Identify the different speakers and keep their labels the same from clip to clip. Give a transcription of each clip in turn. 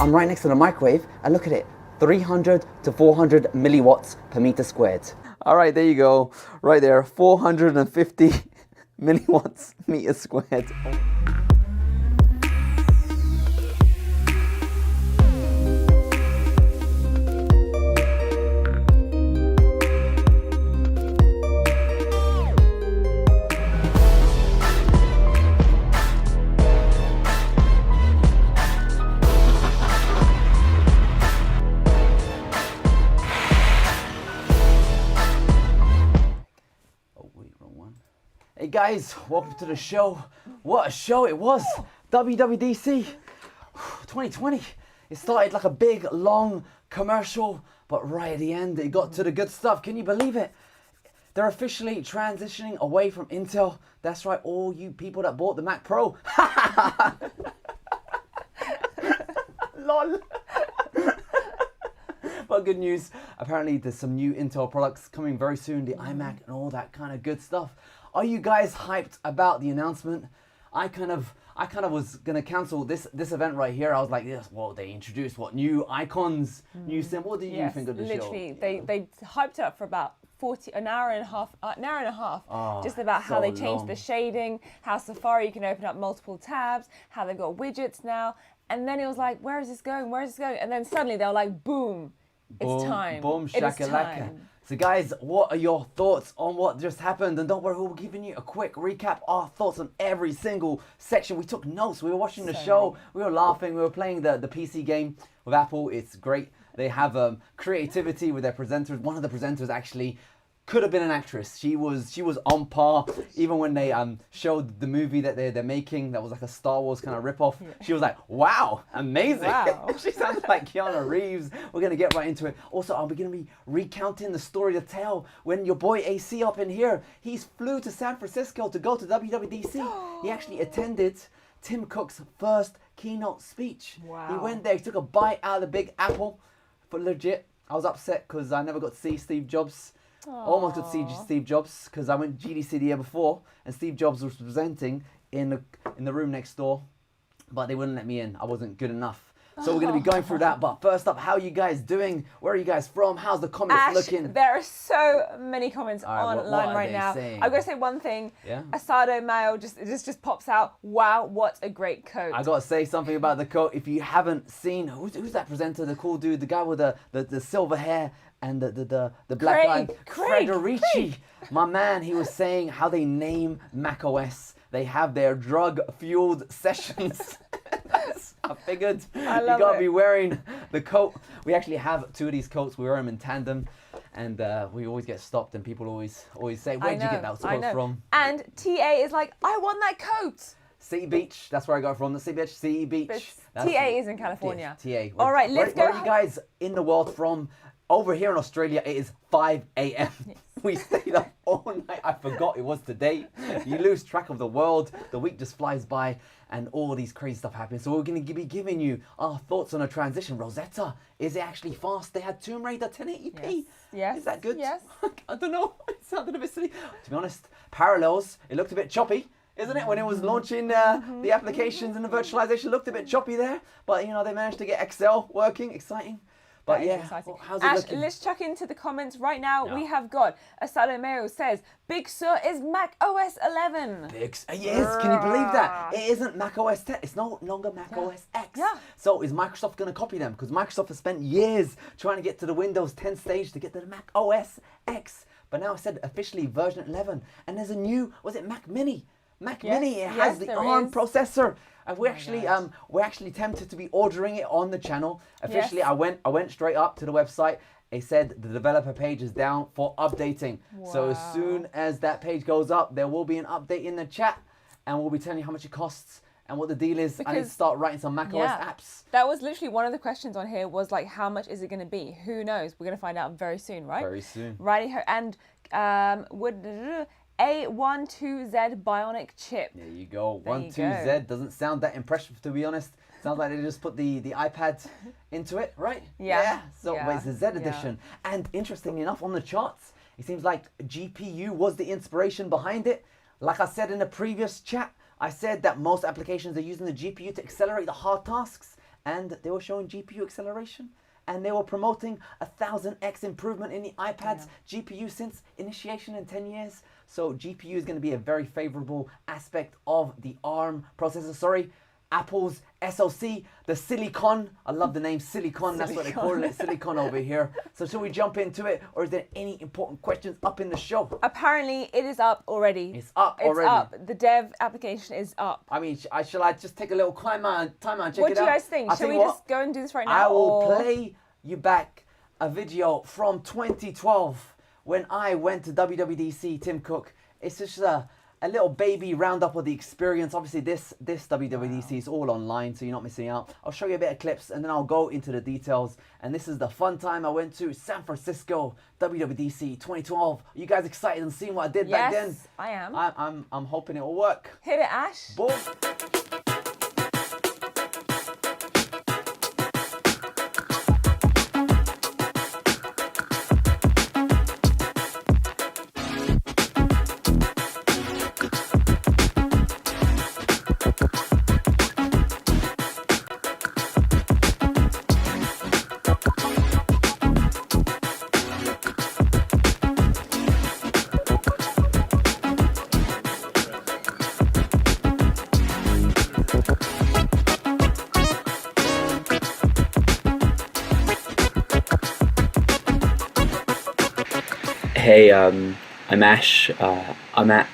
Speaker 1: I'm right next to the microwave, and look at it, 300 to 400 milliwatts per meter squared. All right, there you go, right there, 450 milliwatts meter squared. Hey guys, welcome to the show. What a show it was. WWDC 2020. It started like a big, long commercial, but right at the end, it got to the good stuff. Can you believe it? They're officially transitioning away from Intel. That's right, all you people that bought the Mac Pro. LOL. But good news, apparently there's some new Intel products coming very soon, the iMac and all that kind of good stuff. Are you guys hyped about the announcement? I kind of was gonna cancel this event right here. I was like, yes, well, they introduced what new icons, new symbols. What did you think of the show?
Speaker 2: Literally, they hyped it up for about an hour and a half, just about how they changed the shading, how Safari can open up multiple tabs, how they've got widgets now, and then it was like, where is this going? Where is this going? And then suddenly they were like, boom, it's time.
Speaker 1: Boom, shakalaka. So guys, what are your thoughts on what just happened? And don't worry, we're giving you a quick recap, our thoughts on every single section. We took notes, we were watching the show, we were laughing, we were playing the PC game with Apple. It's great. They have creativity with their presenters. One of the presenters actually could have been an actress. She was on par. Even when they showed the movie that they're making, that was like a Star Wars kind of ripoff. Yeah. She was like, "Wow, amazing!" Wow. She sounds like Keanu Reeves. We're gonna get right into it. Also, are we gonna be recounting the story to tell when your boy AC up in here? He's flew to San Francisco to go to WWDC. He actually attended Tim Cook's first keynote speech.
Speaker 2: Wow.
Speaker 1: He went there. He took a bite out of the Big Apple. For legit, I was upset because I never got to see Steve Jobs. Almost got to see Steve Jobs because I went GDC the year before and Steve Jobs was presenting in the room next door, but they wouldn't let me in. I wasn't good enough. So we're going to be going through that. But first up, how are you guys doing? Where are you guys from? How's the comments looking?
Speaker 2: There are so many comments online right now.
Speaker 1: Saying?
Speaker 2: I've got to say one thing.
Speaker 1: Yeah.
Speaker 2: Asado Mail just pops out. Wow, what a great coat.
Speaker 1: I got to say something about the coat. If you haven't seen, who's that presenter? The cool dude, the guy with the silver hair and the black line. Frederici. My man, he was saying how they name macOS. They have their drug-fueled sessions. I figured you gotta be wearing the coat. We actually have two of these coats. We wear them in tandem, and we always get stopped, and people always say, "Where'd you get that coat from?"
Speaker 2: And TA is like, "I want that coat."
Speaker 1: Sea Beach. That's where I got it from. The Sea Beach.
Speaker 2: TA is in California.
Speaker 1: TA.
Speaker 2: All right, let's go.
Speaker 1: Where are you guys in the world from? Over here in Australia, it is 5 a.m. Yes. We stayed up all night. I forgot it was today. You lose track of the world. The week just flies by and all these crazy stuff happens. So we're going to be giving you our thoughts on a transition. Rosetta, is it actually fast? They had Tomb Raider 1080p.
Speaker 2: Yes.
Speaker 1: Is that good?
Speaker 2: Yes.
Speaker 1: I don't know. It sounded a bit silly. To be honest, Parallels, it looked a bit choppy. Isn't it? When it was launching the applications and the virtualization, looked a bit choppy there. But, you know, they managed to get Excel working. Exciting. But yeah, how's it
Speaker 2: Ash,
Speaker 1: looking?
Speaker 2: let's chuck into the comments right now. Yeah. We have got Asado Mayo says, Big Sur is Mac OS 11.
Speaker 1: Yes, can you believe that? It isn't Mac OS 10, it's no longer Mac OS X.
Speaker 2: Yeah.
Speaker 1: So is Microsoft going to copy them? Because Microsoft has spent years trying to get to the Windows 10 stage to get to the Mac OS X. But now it said officially version 11. And there's a new, was it Mac Mini? Mac Mini, it has the ARM processor. And we're actually tempted to be ordering it on the channel. Officially, I went straight up to the website. They said the developer page is down for updating. Wow. So as soon as that page goes up, there will be an update in the chat, and we'll be telling you how much it costs and what the deal is. Because I need to start writing some macOS apps.
Speaker 2: That was literally one of the questions on here was like, how much is it going to be? Who knows? We're going to find out very soon, right?
Speaker 1: Very soon.
Speaker 2: Righty ho. And A12Z Bionic chip.
Speaker 1: There you go. 12Z doesn't sound that impressive, to be honest. Sounds like they just put the iPad into it, right?
Speaker 2: Yeah.
Speaker 1: So but it's the Z edition. And interestingly enough, on the charts, it seems like GPU was the inspiration behind it. Like I said in the previous chat, I said that most applications are using the GPU to accelerate the hard tasks. and they were showing GPU acceleration. And they were promoting 1000x improvement in the iPad's GPU since initiation in 10 years. So GPU is going to be a very favorable aspect of the ARM processor. Sorry, Apple's SoC, the Silicon. I love the name Silicon. That's what they call it, Silicon over here. So shall we jump into it, or is there any important questions up in the show?
Speaker 2: Apparently, it is up already.
Speaker 1: It's up already.
Speaker 2: It's up. The dev application is up.
Speaker 1: I mean, shall I just take a little time out and check it out?
Speaker 2: What do you guys think? Shall we just go and do this right now?
Speaker 1: I will play you back a video from 2012 when I went to WWDC, Tim Cook. It's just a little baby roundup of the experience. Obviously, this WWDC is all online, so you're not missing out. I'll show you a bit of clips, and then I'll go into the details. And this is the fun time I went to San Francisco, WWDC 2012. Are you guys excited and seeing what I did back then?
Speaker 2: Yes, I am.
Speaker 1: I'm hoping it will work.
Speaker 2: Hit it, Ash.
Speaker 1: Boom.
Speaker 3: Hey, I'm Ash. I'm at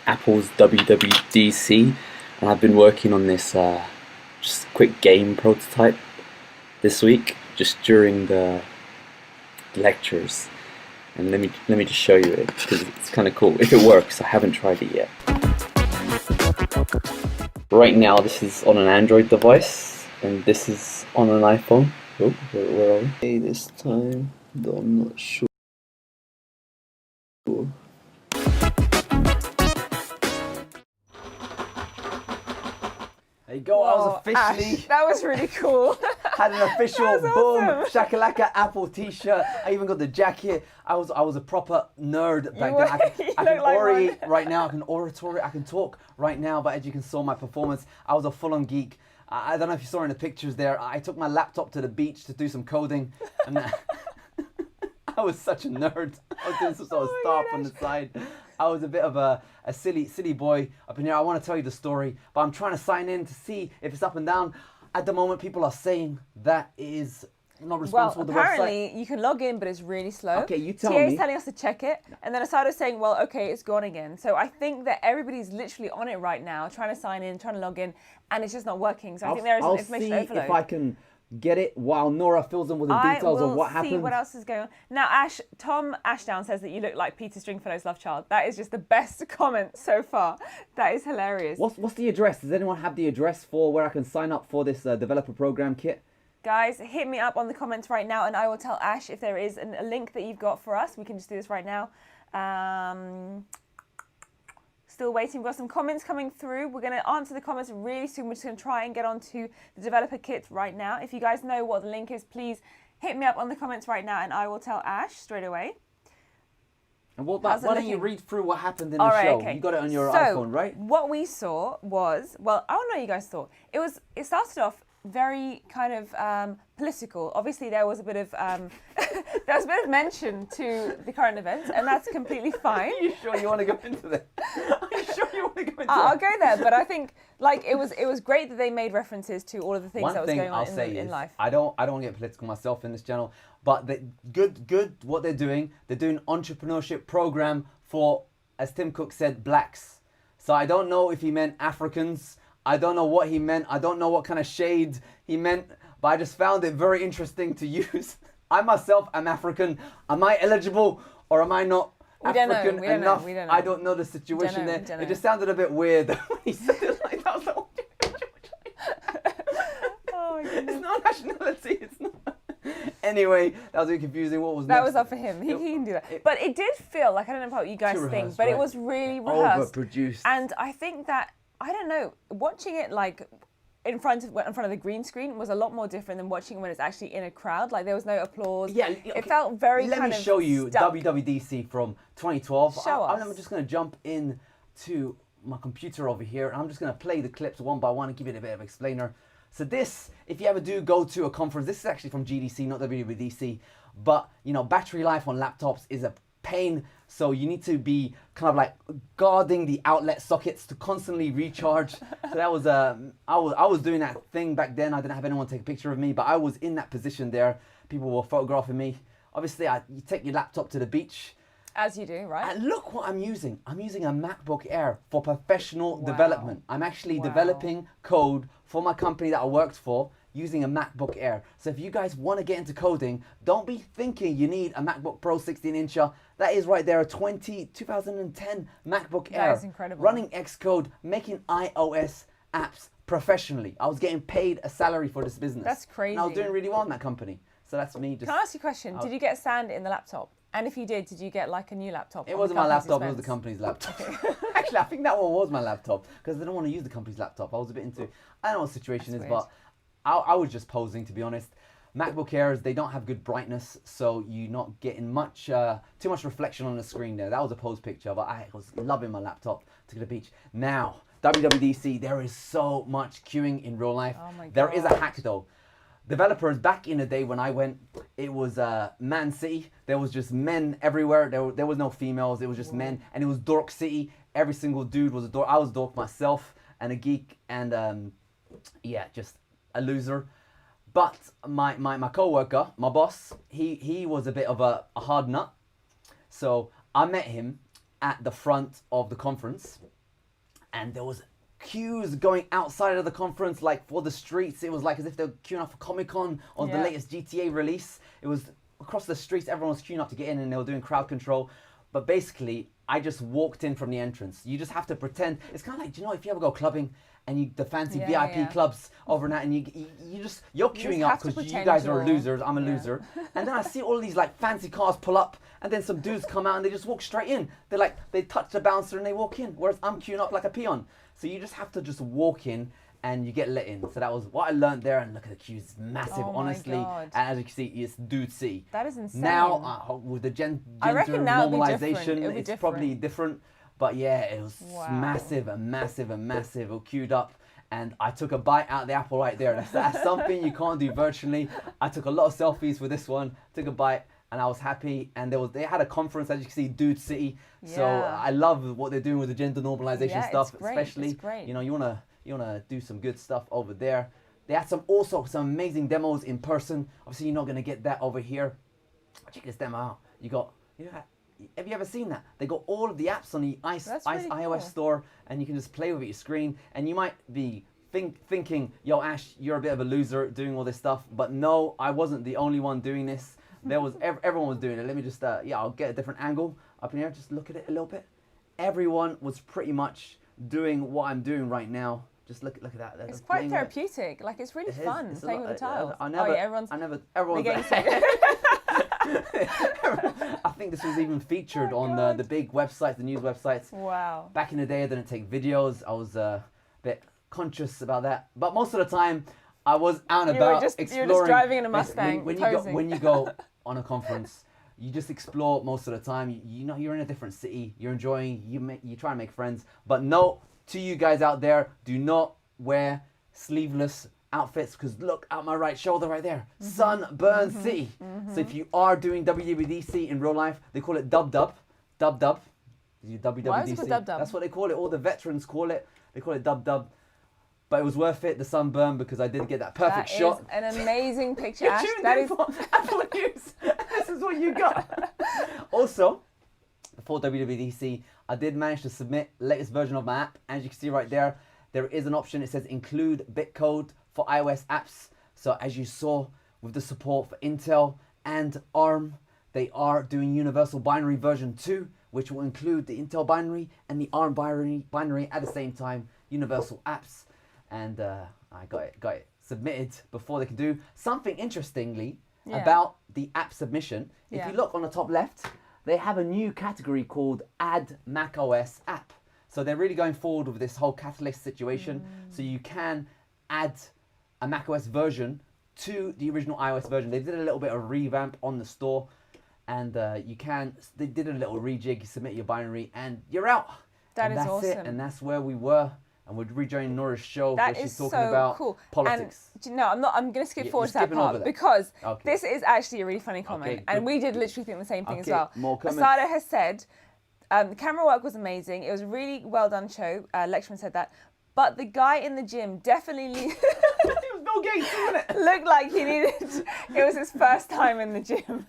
Speaker 3: Apple's WWDC, and I've been working on this just quick game prototype this week, just during the lectures. And let me just show you it, because it's kind of cool. If it works, I haven't tried it yet. Right now, this is on an Android device, and this is on an iPhone. Oh, where are we? Hey, this time, though I'm not sure.
Speaker 1: There you go. I was officially.
Speaker 2: Ash, that was really cool.
Speaker 1: Had an official boom
Speaker 2: awesome.
Speaker 1: shakalaka Apple T-shirt. I even got the jacket. I was a proper nerd back then. I can orate right now. I can oratory. I can talk right now. But as you can saw my performance, I was a full-on geek. I don't know if you saw in the pictures there. I took my laptop to the beach to do some coding, and I was such a nerd. I was doing some sort of stuff on the side. I was a bit of a silly boy up in here. I want to tell you the story, but I'm trying to sign in to see if it's up and down. At the moment, people are saying that is not responsible.
Speaker 2: Well, apparently you can log in, but it's really slow.
Speaker 1: Okay, you tell
Speaker 2: TA
Speaker 1: me.
Speaker 2: is telling us to check it, and then Asada's saying, well, okay, it's gone again. So I think that everybody's literally on it right now, trying to sign in, trying to log in, and it's just not working. So I think there is an information overload.
Speaker 1: I'll see if I can get it while Nora fills in with the details of what happened.
Speaker 2: I will see what else is going on. Now, Tom Ashdown says that you look like Peter Stringfellow's love child. That is just the best comment so far. That is hilarious.
Speaker 1: What's the address? Does anyone have the address for where I can sign up for this developer program kit?
Speaker 2: Guys, hit me up on the comments right now, and I will tell Ash if there is a link that you've got for us. We can just do this right now. Still waiting. We've got some comments coming through. We're going to answer the comments really soon. We're just going to try and get onto the developer kit right now. If you guys know what the link is, please hit me up on the comments right now, and I will tell Ash straight away.
Speaker 1: And why don't you read through what happened in the show?
Speaker 2: Okay.
Speaker 1: You got it on your iPhone, right?
Speaker 2: What we saw was, well, I don't know what you guys thought. It started off very kind of political. Obviously, there was a bit of mention to the current events, and that's completely fine.
Speaker 1: Are you sure you want to go into that? Are you sure you want to go into that?
Speaker 2: I'll go there, but I think it was great that they made references to all of the things that was going on in life.
Speaker 1: I don't get political myself in this channel, but good what they're doing. They're doing entrepreneurship program for, as Tim Cook said, blacks. So I don't know if he meant Africans. I don't know what he meant. I don't know what kind of shade he meant, but I just found it very interesting to use. I myself am African. Am I eligible or am I not African enough?
Speaker 2: We don't know.
Speaker 1: I don't know the situation there. It just sounded a bit weird when he said it like that. I was like, oh my goodness. It's not nationality. It's not. Anyway, that was a bit confusing. What was
Speaker 2: that
Speaker 1: next?
Speaker 2: was up for him. He can do that. But it did feel like, I don't know what you guys think, but it was really rehearsed.
Speaker 1: Overproduced.
Speaker 2: And I think that, I don't know, watching it like in front of the green screen was a lot more different than watching when it's actually in a crowd. Like there was no applause.
Speaker 1: Yeah, okay.
Speaker 2: It felt very
Speaker 1: Let me show you WWDC from 2012. I'm just going to jump in to my computer over here, and I'm just going to play the clips one by one and give it a bit of explainer. So this, if you ever do go to a conference, this is actually from GDC, not WWDC, but battery life on laptops is a pain. So you need to be kind of like guarding the outlet sockets to constantly recharge. So that was I was doing that thing back then. I didn't have anyone take a picture of me, but I was in that position there. People were photographing me. Obviously, you take your laptop to the beach.
Speaker 2: As you do, right?
Speaker 1: And look what I'm using. I'm using a MacBook Air for professional development. I'm actually developing code for my company that I worked for using a MacBook Air. So if you guys want to get into coding, don't be thinking you need a MacBook Pro 16-incher. That is right there, a 2010 MacBook Air.
Speaker 2: That is incredible.
Speaker 1: Running Xcode, making iOS apps professionally. I was getting paid a salary for this business.
Speaker 2: That's crazy.
Speaker 1: And I was doing really well in that company. So that's me just...
Speaker 2: Can I ask you a question? Did you get sand in the laptop? And if you did you get like a new laptop?
Speaker 1: It wasn't my laptop, it was the company's laptop. Okay. Actually, I think that one was my laptop because I didn't want to use the company's laptop. I was a bit into, I don't know what the situation is, but I was just posing, to be honest. MacBook Airs, they don't have good brightness, so you're not getting too much reflection on the screen there. That was a pose picture, but I was loving my laptop to the beach. Now, WWDC, there is so much queuing in real life.
Speaker 2: Oh my God.
Speaker 1: There is a hack though. Developers, back in the day when I went, it was Man City. There was just men everywhere. There was no females. It was just men. And it was Dork City. Every single dude was a dork. I was a dork myself and a geek and just a loser. But my co-worker, my boss, he was a bit of a hard nut. So I met him at the front of the conference and there was queues going outside of the conference, like for the streets. It was like as if they were queuing up for Comic-Con or the latest GTA release. It was across the streets, everyone was queuing up to get in and they were doing crowd control. But basically, I just walked in from the entrance. You just have to pretend. It's kind of like, if you ever go clubbing and the fancy VIP clubs overnight and you're queuing up because you guys are losers, I'm a loser. And then I see all these like fancy cars pull up and then some dudes come out and they just walk straight in. They're like, they touch the bouncer and they walk in, whereas I'm queuing up like a peon. So you just have to just walk in and you get let in. So that was what I learned there. And look at the queues, it's massive, honestly. And as you can see, it's dude city.
Speaker 2: That is insane.
Speaker 1: Now, with the gender normalization, it's probably different. But yeah, it was massive and massive and massive. It queued up. And I took a bite out of the apple right there. That's something you can't do virtually. I took a lot of selfies with this one, took a bite. And I was happy, and they had a conference, as you can see, Dude City. So I love what they're doing with the gender normalization stuff, especially. It's great. You wanna do some good stuff over there. They had some amazing demos in person. Obviously, you're not gonna get that over here. Check this demo out. Have you ever seen that? They got all of the apps on the iOS store, and you can just play with your screen. And you might be thinking, yo, Ash, you're a bit of a loser doing all this stuff. But no, I wasn't the only one doing this. There was everyone was doing it. Let me just I'll get a different angle up in here. Just look at it a little bit. Everyone was pretty much doing what I'm doing right now. Just look at that.
Speaker 2: It's quite therapeutic. Like it's really fun playing with the tiles.
Speaker 1: Everyone's I think this was even featured on the big websites, the news websites.
Speaker 2: Wow.
Speaker 1: Back in the day, I didn't take videos. I was a bit conscious about that. But most of the time, I was out and about exploring.
Speaker 2: You were just driving in a Mustang,
Speaker 1: when you go on a conference, you just explore most of the time. You're in a different city. You're enjoying. You try and make friends. But no, to you guys out there, do not wear sleeveless outfits because look at my right shoulder right there, Sunburn City. So if you are doing WWDC in real life, they call it Dub. WWDC.
Speaker 2: Why is it called Dub?
Speaker 1: That's what they call it. All the veterans call it. They call it Dub. But it was worth it, the sunburn, because I did get that perfect shot.
Speaker 2: That is an amazing picture, Ash. That is
Speaker 1: Apple News. This is what you got. Also, before WWDC, I did manage to submit latest version of my app. As you can see right there, there is an option. It says include bitcode for iOS apps. So as you saw, with the support for Intel and ARM, they are doing Universal Binary version 2, which will include the Intel binary and the ARM binary at the same time, Universal apps. And I got it submitted before they could do something. Interestingly, about the app submission, if you look on the top left, they have a new category called Add macOS App. So they're really going forward with this whole catalyst situation. So you can add a macOS version to the original iOS version. They did a little bit of revamp on the store, and they did a little rejig. You submit your binary, and you're out.
Speaker 2: That's awesome.
Speaker 1: it, and that's where we were. and we're rejoining Nora's show
Speaker 2: That
Speaker 1: where she's
Speaker 2: is
Speaker 1: talking
Speaker 2: so
Speaker 1: about
Speaker 2: cool.
Speaker 1: politics.
Speaker 2: And, do you know, I'm going to skip forward to that
Speaker 1: skipping over
Speaker 2: part
Speaker 1: that.
Speaker 2: because
Speaker 1: Okay.
Speaker 2: this is actually a really funny comment.
Speaker 1: Okay,
Speaker 2: And
Speaker 1: good.
Speaker 2: we did literally think the same thing as
Speaker 1: Okay,
Speaker 2: well.
Speaker 1: more comments.
Speaker 2: Asada has said, the camera work was amazing. It was a really well done show. Lexman said that. But the guy in the gym definitely
Speaker 1: It was Bill Gates, wasn't it?
Speaker 2: looked like he needed, it was his first time in the gym.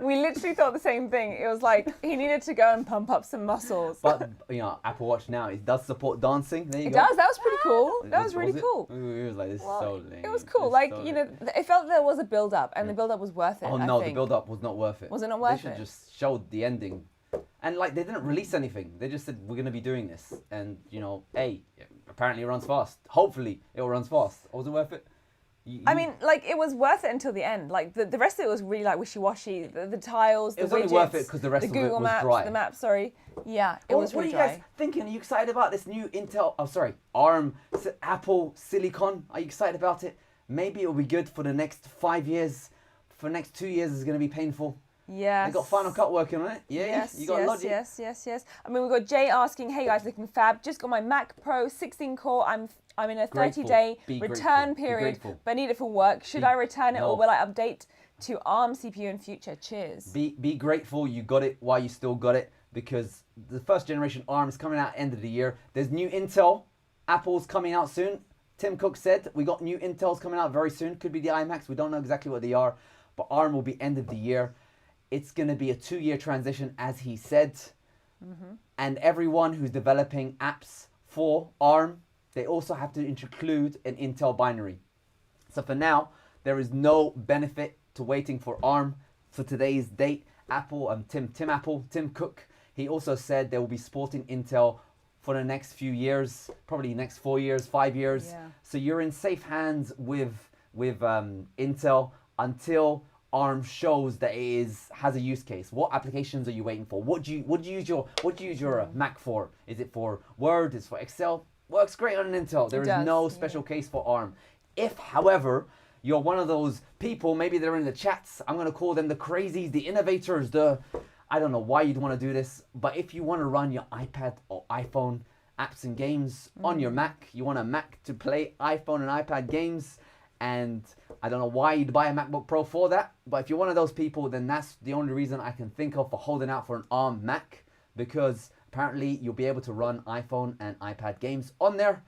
Speaker 2: We literally thought the same thing. It was like he needed to go and pump up some muscles.
Speaker 1: But you know, Apple Watch now it does support dancing. There you
Speaker 2: It
Speaker 1: go.
Speaker 2: does. That was pretty cool. That was really
Speaker 1: it?
Speaker 2: cool.
Speaker 1: It was like this is so lame.
Speaker 2: It was cool.
Speaker 1: This is
Speaker 2: Like,
Speaker 1: so
Speaker 2: you
Speaker 1: lame.
Speaker 2: know, it felt there was a build up and the build up was worth it.
Speaker 1: Oh
Speaker 2: I
Speaker 1: no,
Speaker 2: think.
Speaker 1: the build up was not worth it.
Speaker 2: Was it not worth
Speaker 1: They should
Speaker 2: it?
Speaker 1: just show the ending. And like they didn't release anything. They just said we're gonna be doing this, and you know, hey, apparently it runs fast. Hopefully it will run fast. Was it worth it?
Speaker 2: I mean, like it was worth it until the end. Like the rest of it was really like wishy washy. The tiles, the
Speaker 1: it was
Speaker 2: widgets,
Speaker 1: only worth it because the rest
Speaker 2: the
Speaker 1: of
Speaker 2: Google
Speaker 1: it was
Speaker 2: Maps,
Speaker 1: dry.
Speaker 2: the maps. Sorry, yeah, it was
Speaker 1: What
Speaker 2: really
Speaker 1: are you guys
Speaker 2: dry.
Speaker 1: thinking? Are you excited about this new Intel? Oh, sorry, ARM, Apple Silicon. Are you excited about it? Maybe it'll be good for the next 5 years. For the next 2 years, it's going to be painful.
Speaker 2: Yes.
Speaker 1: They got Final Cut working on it. Yeah.
Speaker 2: Yes,
Speaker 1: You got
Speaker 2: yes,
Speaker 1: Logic.
Speaker 2: yes. I mean, we've got Jay asking, "Hey guys, looking fab. Just got my Mac Pro 16 core. I'm in a 30-day
Speaker 1: Be
Speaker 2: return
Speaker 1: grateful. Be
Speaker 2: period,
Speaker 1: grateful.
Speaker 2: but I need it for work. Should I return it
Speaker 1: No.
Speaker 2: or will I update to ARM CPU in future? Cheers."
Speaker 1: Be grateful you got it while you still got it, because the first generation ARM is coming out end of the year. There's new Intel. Apple's coming out soon. Tim Cook said we got new Intels coming out very soon. Could be the iMacs. We don't know exactly what they are, but ARM will be end of the year. It's going to be a 2-year transition, as he said. And everyone who's developing apps for ARM, they also have to include an Intel binary. So for now, there is no benefit to waiting for ARM for today's date. Apple, Tim Cook, he also said they will be supporting Intel for the next few years, probably next 4 years, 5 years.
Speaker 2: Yeah.
Speaker 1: So you're in safe hands with Intel until ARM shows that it has a use case. What applications are you waiting for? What do you use your Mac for? Is it for Word? Is it for Excel? Works great on an Intel. There is no special case for ARM. If, however, you're one of those people, maybe they're in the chats, I'm going to call them the crazies, the innovators, I don't know why you'd want to do this, but if you want to run your iPad or iPhone apps and games on your Mac, you want a Mac to play iPhone and iPad games, and I don't know why you'd buy a MacBook Pro for that, but if you're one of those people, then that's the only reason I can think of for holding out for an ARM Mac, because apparently you'll be able to run iPhone and iPad games on there.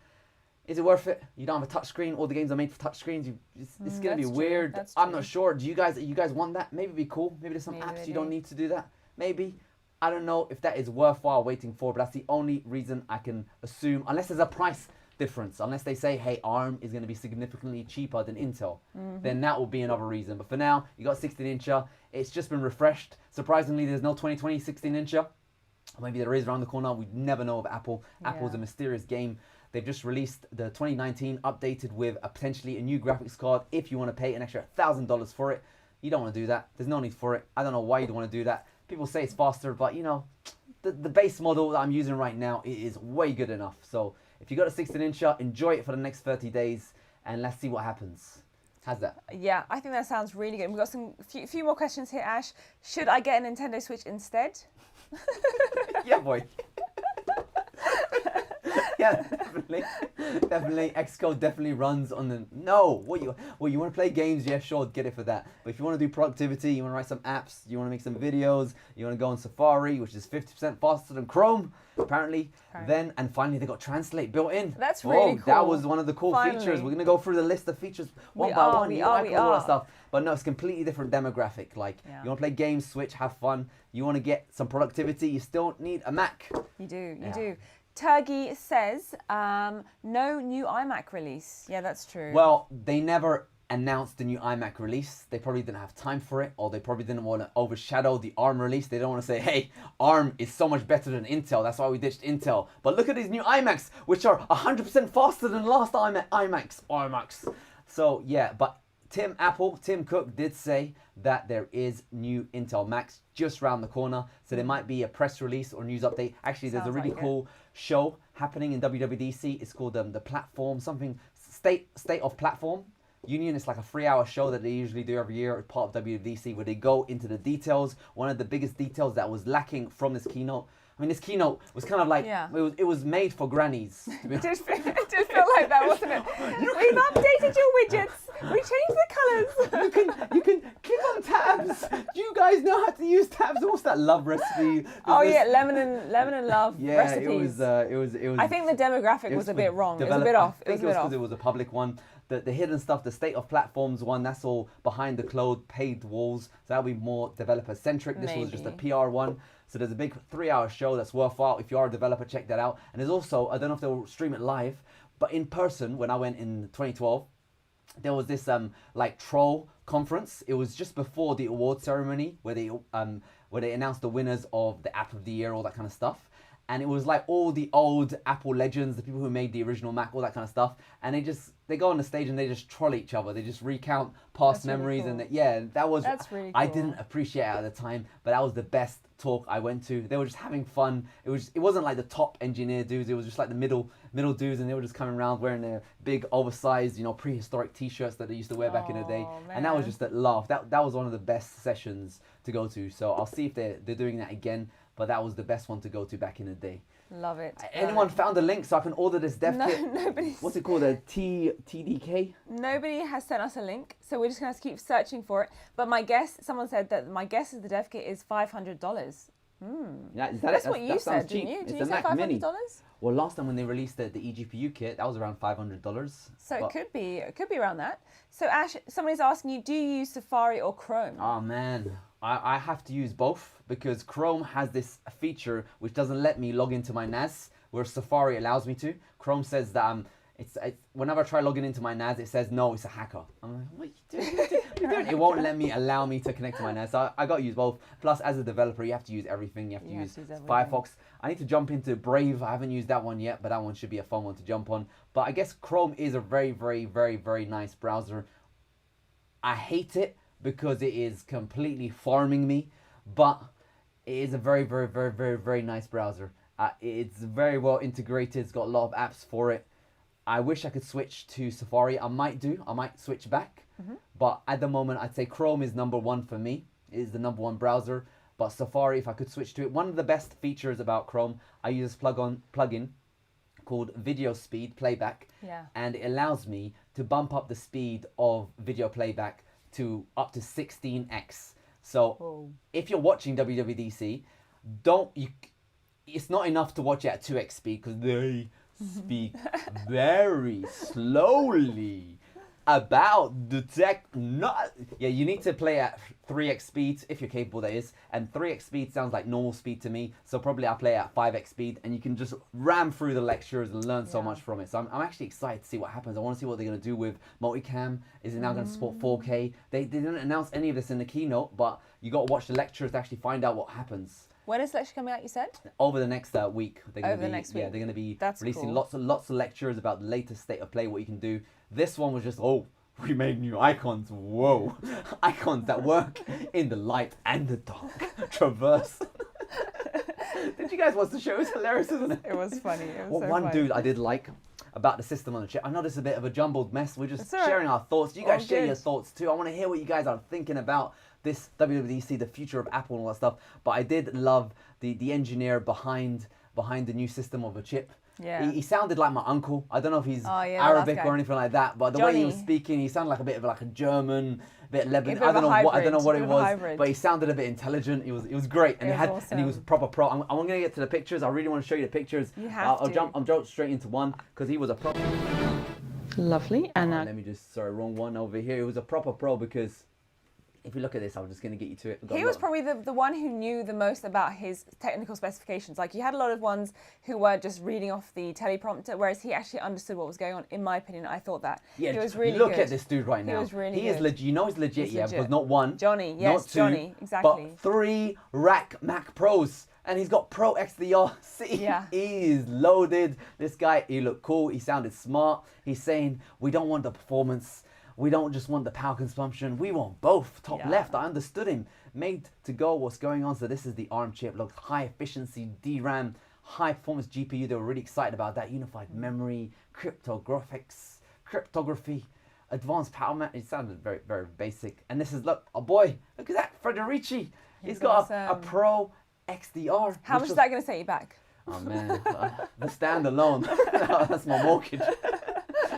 Speaker 1: Is it worth it? You don't have a touchscreen. All the games are made for touchscreens. It's going to be
Speaker 2: That's true.
Speaker 1: weird.
Speaker 2: That's
Speaker 1: I'm
Speaker 2: true.
Speaker 1: not sure. Do you guys want that? Maybe it'd be cool. Maybe there's some
Speaker 2: Maybe
Speaker 1: apps
Speaker 2: they
Speaker 1: you don't
Speaker 2: do.
Speaker 1: need to do that. Maybe. I don't know if that is worthwhile waiting for, but that's the only reason I can assume, unless there's a price difference, unless they say, hey, ARM is going to be significantly cheaper than Intel, then that will be another reason. But for now, you got 16-incher. It's just been refreshed. Surprisingly, there's no 2020 16-incher. Maybe there is around the corner. We never know of Apple. Apple's a mysterious game. They've just released the 2019 updated with potentially a new graphics card. If you want to pay an extra $1,000 for it, you don't want to do that. There's no need for it. I don't know why you'd want to do that. People say it's faster, but you know, the base model that I'm using right now is way good enough. So if you got a 16-incher, enjoy it for the next 30 days, and let's see what happens. How's that?
Speaker 2: Yeah, I think that sounds really good. We've got few more questions here, Ash. Should I get a Nintendo Switch instead?
Speaker 1: Yeah, boy. Yeah, definitely. Xcode definitely runs on the. No, you want to play games? Yeah, sure, get it for that. But if you want to do productivity, you want to write some apps, you want to make some videos, you want to go on Safari, which is 50% faster than Chrome, apparently. Then and finally they got Translate built in.
Speaker 2: That's really cool.
Speaker 1: That was one of the cool features.
Speaker 2: Finally.
Speaker 1: We're gonna go through the list of features one by one. You like all that stuff, but no, it's completely different demographic. Like you want to play games, Switch, have fun. You want to get some productivity. You still need a Mac.
Speaker 2: You do. Turgi says, no new iMac release. Yeah, that's true.
Speaker 1: Well, they never announced the new iMac release. They probably didn't have time for it, or they probably didn't want to overshadow the ARM release. They don't want to say, hey, ARM is so much better than Intel. That's why we ditched Intel. But look at these new iMacs, which are 100% faster than last iMacs. So, yeah, but Tim Cook did say that there is new Intel Macs just around the corner. So there might be a press release or news update. Actually, there's a really cool show happening in WWDC. It's called the Platform, something State of Platform Union. It's like a 3-hour show that they usually do every year as part of WWDC, where they go into the details. One of the biggest details that was lacking from this keynote I mean, this keynote was kind of like, it was made for grannies. To be
Speaker 2: It did feel like that, wasn't it? We've updated your widgets. We changed the colours.
Speaker 1: you can click on tabs. Do you guys know how to use tabs? What's that love recipe?
Speaker 2: Lemon and love recipes.
Speaker 1: It was.
Speaker 2: I think the demographic was a bit wrong. It was a bit off.
Speaker 1: I think it was because it was a public one. The hidden stuff, the state of platforms one, that's all behind the cloud, paved walls. So that'll be more developer centric. This was just a PR one. So there's a big 3-hour show that's worthwhile. If you are a developer, check that out. And there's also, I don't know if they'll stream it live, but in person, when I went in 2012, there was this like troll conference. It was just before the award ceremony where they announced the winners of the app of the year, all that kind of stuff. And it was like all the old Apple legends, the people who made the original Mac, all that kind of stuff. And they go on the stage and they just troll each other. They just recount past memories. Really cool. And that was,
Speaker 2: that's really cool.
Speaker 1: I didn't appreciate it at the time, but that was the best talk I went to. They were just having fun. It wasn't like the top engineer dudes. It was just like the middle dudes, and they were just coming around wearing their big oversized, prehistoric t-shirts that they used to wear back in the day.
Speaker 2: Man.
Speaker 1: And that was just a laugh. That was one of the best sessions to go to. So I'll see if they're doing that again. But that was the best one to go to back in the day.
Speaker 2: Love it.
Speaker 1: Anyone found a link so I can order this dev kit?
Speaker 2: No, nobody.
Speaker 1: What's it called? A TDK?
Speaker 2: Nobody has sent us a link, so we're just going to keep searching for it. But someone said that my guess is the dev kit is $500. That's what you said, didn't you? Did you say $500?
Speaker 1: Well, last time when they released the eGPU kit, that was around $500.
Speaker 2: So it could be around that. So Ash, somebody's asking you, do you use Safari or Chrome?
Speaker 1: Oh man, I have to use both because Chrome has this feature which doesn't let me log into my NAS, where Safari allows me to. Chrome says that it's whenever I try logging into my NAS, it says no, it's a hacker. I'm like, what are you doing? It won't allow me to connect to my NAS. So I got to use both. Plus, as a developer, you have to use everything. You have to use Firefox. I need to jump into Brave. I haven't used that one yet, but that one should be a fun one to jump on. But I guess Chrome is a very, very, very, very nice browser. I hate it because it is completely farming me, but it is a very, very, very, very, very nice browser. It's very well integrated. It's got a lot of apps for it. I wish I could switch to Safari. I might switch back. But at the moment, I'd say Chrome is number one for me. It is the number one browser. But Safari, if I could switch to it, one of the best features about Chrome, I use this plugin called Video Speed Playback.
Speaker 2: Yeah. And
Speaker 1: it allows me to bump up the speed of video playback to up to 16x. So if you're watching WWDC, it's not enough to watch it at 2x speed because they speak very slowly about the tech. You need to play at 3x speed if you're capable, that is, and 3x speed sounds like normal speed to me, so probably I'll play at 5x speed, and you can just ram through the lectures and learn so much from it. So I'm actually excited to see what happens. I want to see what they're going to do with multicam. Is it now going to support 4K? They didn't announce any of this in the keynote, but you got to watch the lectures to actually find out what happens.
Speaker 2: When is the lecture coming out, you said?
Speaker 1: Over the next week.
Speaker 2: Over the next week.
Speaker 1: Yeah, they're going to be
Speaker 2: That's
Speaker 1: releasing
Speaker 2: cool.
Speaker 1: lots of lectures about the latest state of play, what you can do. This one was just, we made new icons. Whoa. Icons that work in the light and the dark. Traverse. Did you guys watch the show? It was hilarious, isn't it?
Speaker 2: It was funny.
Speaker 1: One dude I did like about the system on the chip. I know this is a bit of a jumbled mess. We're just sharing our thoughts. You guys share your thoughts too. I want to hear what you guys are thinking about this WWDC, the future of Apple and all that stuff. But I did love the engineer behind the new system of a chip.
Speaker 2: Yeah.
Speaker 1: He sounded like my uncle. I don't know if he's Arabic or anything like that, but the way he was speaking, he sounded like a bit of like a German, bit Lebanese. I don't know what it was, but he sounded a bit intelligent. It was great, and he was proper pro. I'm gonna get to the pictures. I really want to show you the pictures.
Speaker 2: You have to.
Speaker 1: I'll jump straight into one because he was a proper.
Speaker 2: Lovely. And
Speaker 1: let me just wrong one over here. It was a proper pro because. If you look at this, I'm just going to get you to it.
Speaker 2: He was probably the one who knew the most about his technical specifications. Like, you had a lot of ones who were just reading off the teleprompter, whereas he actually understood what was going on. In my opinion, I thought that. Yeah, he was really
Speaker 1: look
Speaker 2: good.
Speaker 1: At this dude right now.
Speaker 2: He was really good.
Speaker 1: He is legit. You know he's legit, because not one,
Speaker 2: Johnny, yes,
Speaker 1: not two,
Speaker 2: Johnny, exactly.
Speaker 1: But 3 rack Mac Pros. And he's got Pro XDR. See, he is loaded. This guy, he looked cool. He sounded smart. He's saying, we don't want the performance. We don't just want the power consumption. We want both. Top left. I understood him. Made to go. What's going on? So this is the ARM chip. Look, high efficiency DRAM, high performance GPU. They were really excited about that. Unified memory, cryptography, advanced power management. It sounded very, very basic. And this is, look at that, Federici. He's got a Pro XDR.
Speaker 2: How much is that going to set you back?
Speaker 1: Oh man, the stand alone, that's my mortgage.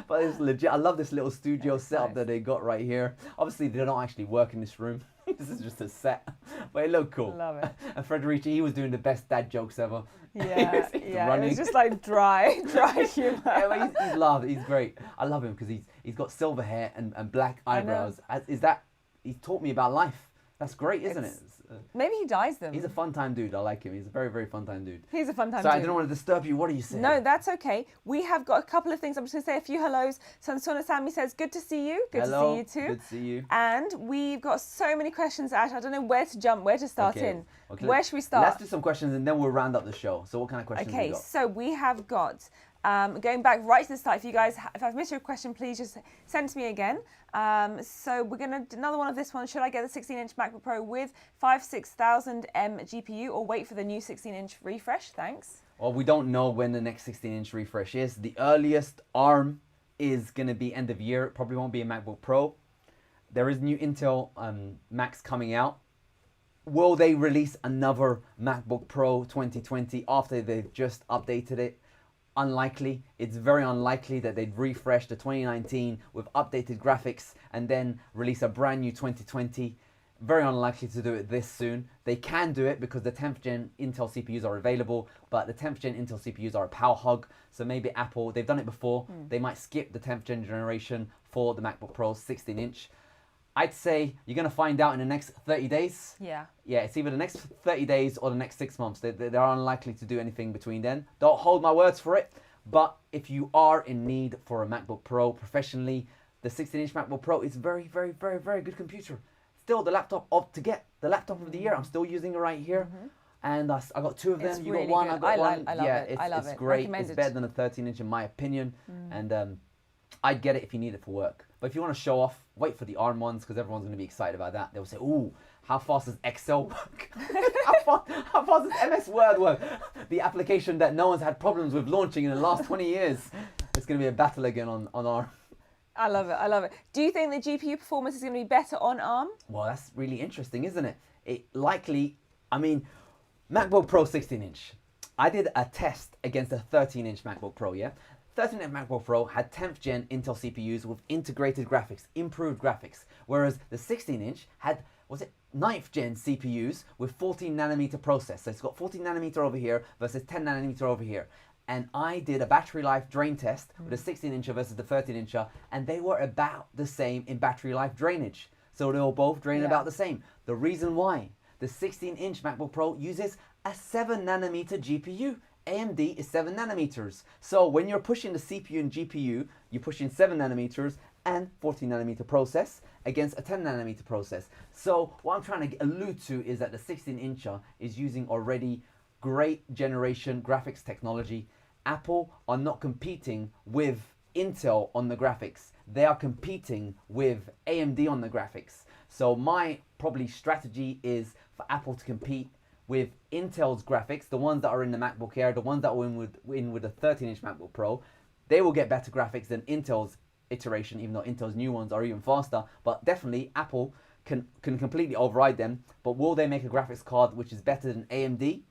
Speaker 1: But it's legit. I love this little studio setup that they got right here. Obviously, they don't actually work in this room. This is just a set, but it looked cool.
Speaker 2: Love it.
Speaker 1: And Frederici, he was doing the best dad jokes ever.
Speaker 2: Yeah,
Speaker 1: running.
Speaker 2: It was just like dry humor.
Speaker 1: Yeah, but he's loved. He's great. I love him because he's got silver hair and black eyebrows. He's taught me about life. That's great, isn't it?
Speaker 2: Maybe he dyes them.
Speaker 1: He's a fun time dude. I like him. He's a very, very fun time dude.
Speaker 2: He's a fun time
Speaker 1: Sorry,
Speaker 2: dude.
Speaker 1: I didn't want to disturb you. What are you saying?
Speaker 2: No, that's okay. We have got a couple of things. I'm just going to say a few hellos. Sansona Sammy says, good to see you. Good
Speaker 1: Hello.
Speaker 2: to see you too.
Speaker 1: Good to see you.
Speaker 2: And we've got so many questions, Ash. I don't know where to jump, where to start in.
Speaker 1: Okay,
Speaker 2: where should we start?
Speaker 1: Let's do some questions and then we'll round up the show. So what kind of questions have we got?
Speaker 2: So we have got, going back right to the start, if I've missed your question, please just send it to me again. So we're going to do another one of this one. Should I get the 16-inch MacBook Pro with 6000M GPU or wait for the new 16-inch refresh? Thanks.
Speaker 1: Well, we don't know when the next 16-inch refresh is. The earliest ARM is going to be end of year. It probably won't be a MacBook Pro. There is new Intel Macs coming out. Will they release another MacBook Pro 2020 after they've just updated it? Unlikely. It's very unlikely that they'd refresh the 2019 with updated graphics and then release a brand new 2020. Very unlikely to do it this soon. They can do it because the 10th gen Intel CPUs are available, but the 10th gen Intel CPUs are a power hog. So maybe Apple, they've done it before. They might skip the 10th gen generation for the MacBook Pro 16-inch. I'd say you're going to find out in the next 30 days.
Speaker 2: Yeah.
Speaker 1: Yeah, it's either the next 30 days or the next 6 months. They're unlikely to do anything between then. Don't hold my words for it. But if you are in need for a MacBook Pro professionally, the 16-inch MacBook Pro is very, very, very, very good computer. Still the laptop of the year. I'm still using it right here. And I got two of them.
Speaker 2: It's
Speaker 1: You
Speaker 2: really
Speaker 1: got one,
Speaker 2: good.
Speaker 1: I got one.
Speaker 2: I love it. I love
Speaker 1: it's
Speaker 2: it.
Speaker 1: great.
Speaker 2: Recommended.
Speaker 1: It's better than a 13-inch in my opinion. And I'd get it if you need it for work. But if you want to show off, wait for the ARM ones because everyone's going to be excited about that. They'll say, ooh, how fast does Excel work? how fast does MS Word work? The application that no one's had problems with launching in the last 20 years. It's going to be a battle again on ARM.
Speaker 2: I love it. I love it. Do you think the GPU performance is going to be better on ARM?
Speaker 1: Well, that's really interesting, isn't it? MacBook Pro 16-inch. I did a test against a 13-inch MacBook Pro, yeah? 13-inch MacBook Pro had 10th gen Intel CPUs with integrated graphics, improved graphics, whereas the 16-inch had, 9th gen CPUs with 14 nanometer process. So it's got 14 nanometer over here versus 10 nanometer over here. And I did a battery life drain test with a 16-incher versus the 13-incher, and they were about the same in battery life drainage. So they were both draining about the same. The reason why, the 16-inch MacBook Pro uses a 7 nanometer GPU. AMD is 7 nanometers. So when you're pushing the CPU and GPU, you're pushing 7 nanometers and 14 nanometer process against a 10 nanometer process. So what I'm trying to allude to is that the 16-incher is using already great generation graphics technology. Apple are not competing with Intel on the graphics. They are competing with AMD on the graphics. So my probably strategy is for Apple to compete with Intel's graphics, the ones that are in the MacBook Air, the ones that are in with the 13-inch MacBook Pro. They will get better graphics than Intel's iteration, even though Intel's new ones are even faster. But definitely Apple can completely override them. But will they make a graphics card which is better than AMD?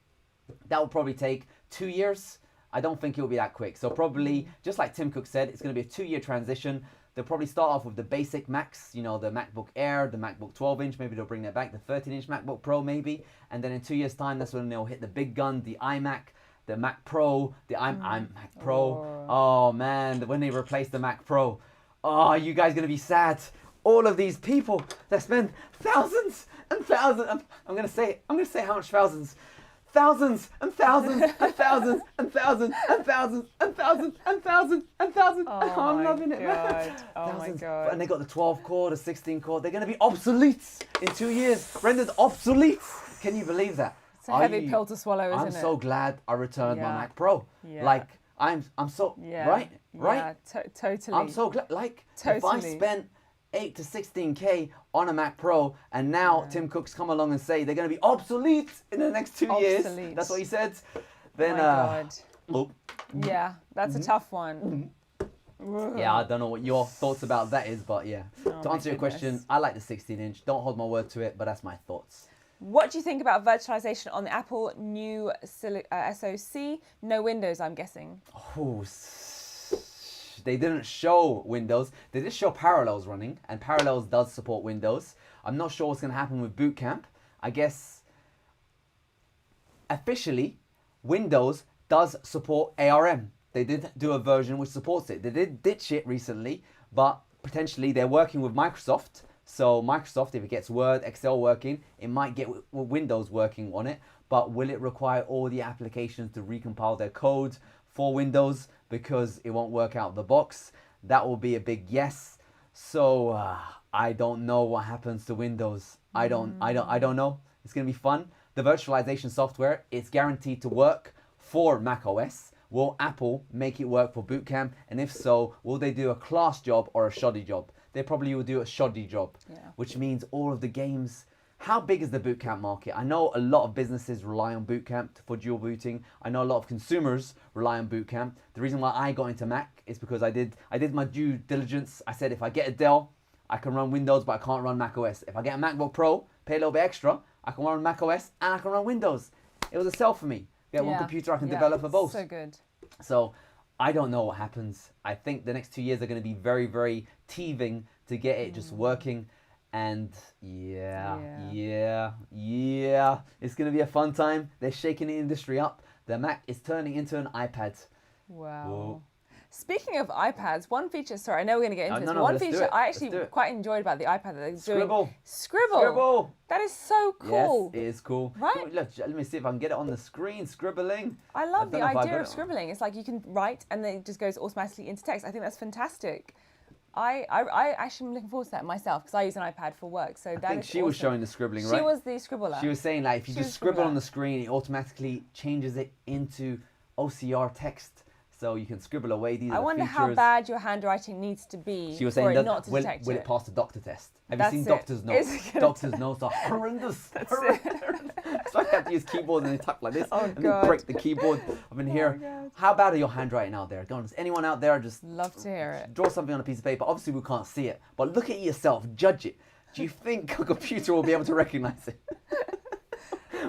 Speaker 1: That will probably take 2 years. I don't think it will be that quick. So probably, just like Tim Cook said, it's going to be a 2-year transition. They'll probably start off with the basic Macs, the MacBook Air, the MacBook 12-inch, maybe they'll bring that back, the 13-inch MacBook Pro maybe, and then in 2 years' time, that's when they'll hit the big gun, the iMac, the Mac Pro, the iMac Pro. Oh man, when they replace the Mac Pro, oh, you guys are going to be sad. All of these people that spend thousands and thousands, I'm going to say how much thousands. Thousands and thousands and thousands and thousands and thousands and thousands and thousands and thousands.
Speaker 2: Oh,
Speaker 1: I'm loving it, man.
Speaker 2: Oh my God.
Speaker 1: And they got the 12 core, the 16 core. They're going to be obsolete in 2 years. Rendered obsolete. Can you believe that?
Speaker 2: It's a heavy pill to swallow, isn't it?
Speaker 1: I'm so glad I returned my Mac Pro.
Speaker 2: Yeah.
Speaker 1: Like, I'm so, right?
Speaker 2: Yeah, totally.
Speaker 1: I'm so glad. Like,
Speaker 2: totally.
Speaker 1: if I spent 8 to 16K on a Mac Pro, and now Tim Cook's come along and say they're going to be obsolete in the next 2 years. That's what he said. Then,
Speaker 2: God.
Speaker 1: Oh.
Speaker 2: Yeah, that's a tough one.
Speaker 1: Yeah, I don't know what your thoughts about that is, but yeah. To answer your question, I like the 16-inch. Don't hold my word to it, but that's my thoughts.
Speaker 2: What do you think about virtualization on the Apple new SoC? No Windows, I'm guessing.
Speaker 1: Oh, they didn't show Windows. They did show Parallels running, and Parallels does support Windows. I'm not sure what's going to happen with Boot Camp. I guess officially, Windows does support ARM. They did do a version which supports it. They did ditch it recently, but potentially they're working with Microsoft. So Microsoft, if it gets Word, Excel working, it might get Windows working on it. But will it require all the applications to recompile their code for Windows because it won't work out of the box? That will be a big yes. So I don't know what happens to Windows. I don't know. It's gonna be fun. The virtualization software, it's guaranteed to work for macOS. Will Apple make it work for Boot Camp? And if so, will they do a class job or a shoddy job? They probably will do a shoddy job, which means all of the games. How big is the Boot Camp market? I know a lot of businesses rely on Boot Camp for dual booting. I know a lot of consumers rely on Boot Camp. The reason why I got into Mac is because I did my due diligence. I said if I get a Dell, I can run Windows, but I can't run macOS. If I get a MacBook Pro, pay a little bit extra, I can run macOS and I can run Windows. It was a sell for me. Get one computer, I can develop for both.
Speaker 2: So good.
Speaker 1: So I don't know what happens. I think the next 2 years are going to be very, very teething to get it just working. And it's going to be a fun time. They're shaking the industry up. The Mac is turning into an iPad.
Speaker 2: Wow.
Speaker 1: Whoa.
Speaker 2: Speaking of iPads, one feature, sorry, I know we're going to get into this.
Speaker 1: No,
Speaker 2: one
Speaker 1: let's do
Speaker 2: feature
Speaker 1: it.
Speaker 2: I
Speaker 1: Let's
Speaker 2: actually
Speaker 1: do it.
Speaker 2: quite enjoyed about the iPad that they're doing.
Speaker 1: Scribble.
Speaker 2: Scribble. That is so cool.
Speaker 1: Yes, it is cool.
Speaker 2: Right?
Speaker 1: Look, let me see if I can get it on the screen. Scribbling.
Speaker 2: I love the
Speaker 1: don't know if I
Speaker 2: idea
Speaker 1: got
Speaker 2: of
Speaker 1: it.
Speaker 2: scribbling. It's like you can write and then it just goes automatically into text. I think that's fantastic. I actually am looking forward to that myself because I use an iPad for work. So
Speaker 1: I
Speaker 2: that
Speaker 1: think
Speaker 2: is
Speaker 1: she was
Speaker 2: awesome.
Speaker 1: showing the scribbling, right?
Speaker 2: She was the scribbler.
Speaker 1: She was saying like if you
Speaker 2: She was
Speaker 1: just scribble
Speaker 2: scribbler.
Speaker 1: on the screen, it automatically changes it into OCR text. So you can scribble away. These are
Speaker 2: I
Speaker 1: the
Speaker 2: wonder how
Speaker 1: features.
Speaker 2: bad your handwriting needs to be
Speaker 1: She was
Speaker 2: for
Speaker 1: saying
Speaker 2: it
Speaker 1: that
Speaker 2: not to
Speaker 1: will
Speaker 2: detect
Speaker 1: it pass the doctor test? Have
Speaker 2: That's
Speaker 1: you seen
Speaker 2: it.
Speaker 1: doctors' notes?
Speaker 2: Is it gonna
Speaker 1: Doctors' notes are horrendous. So I have to use keyboard and they type like this and
Speaker 2: God.
Speaker 1: then break the keyboard. I've been here.
Speaker 2: God.
Speaker 1: How bad are your handwriting out there? Go on, does anyone out there just
Speaker 2: Love to hear it.
Speaker 1: draw something on a piece of paper? Obviously we can't see it, but look at yourself, judge it. Do you think a computer will be able to recognize it?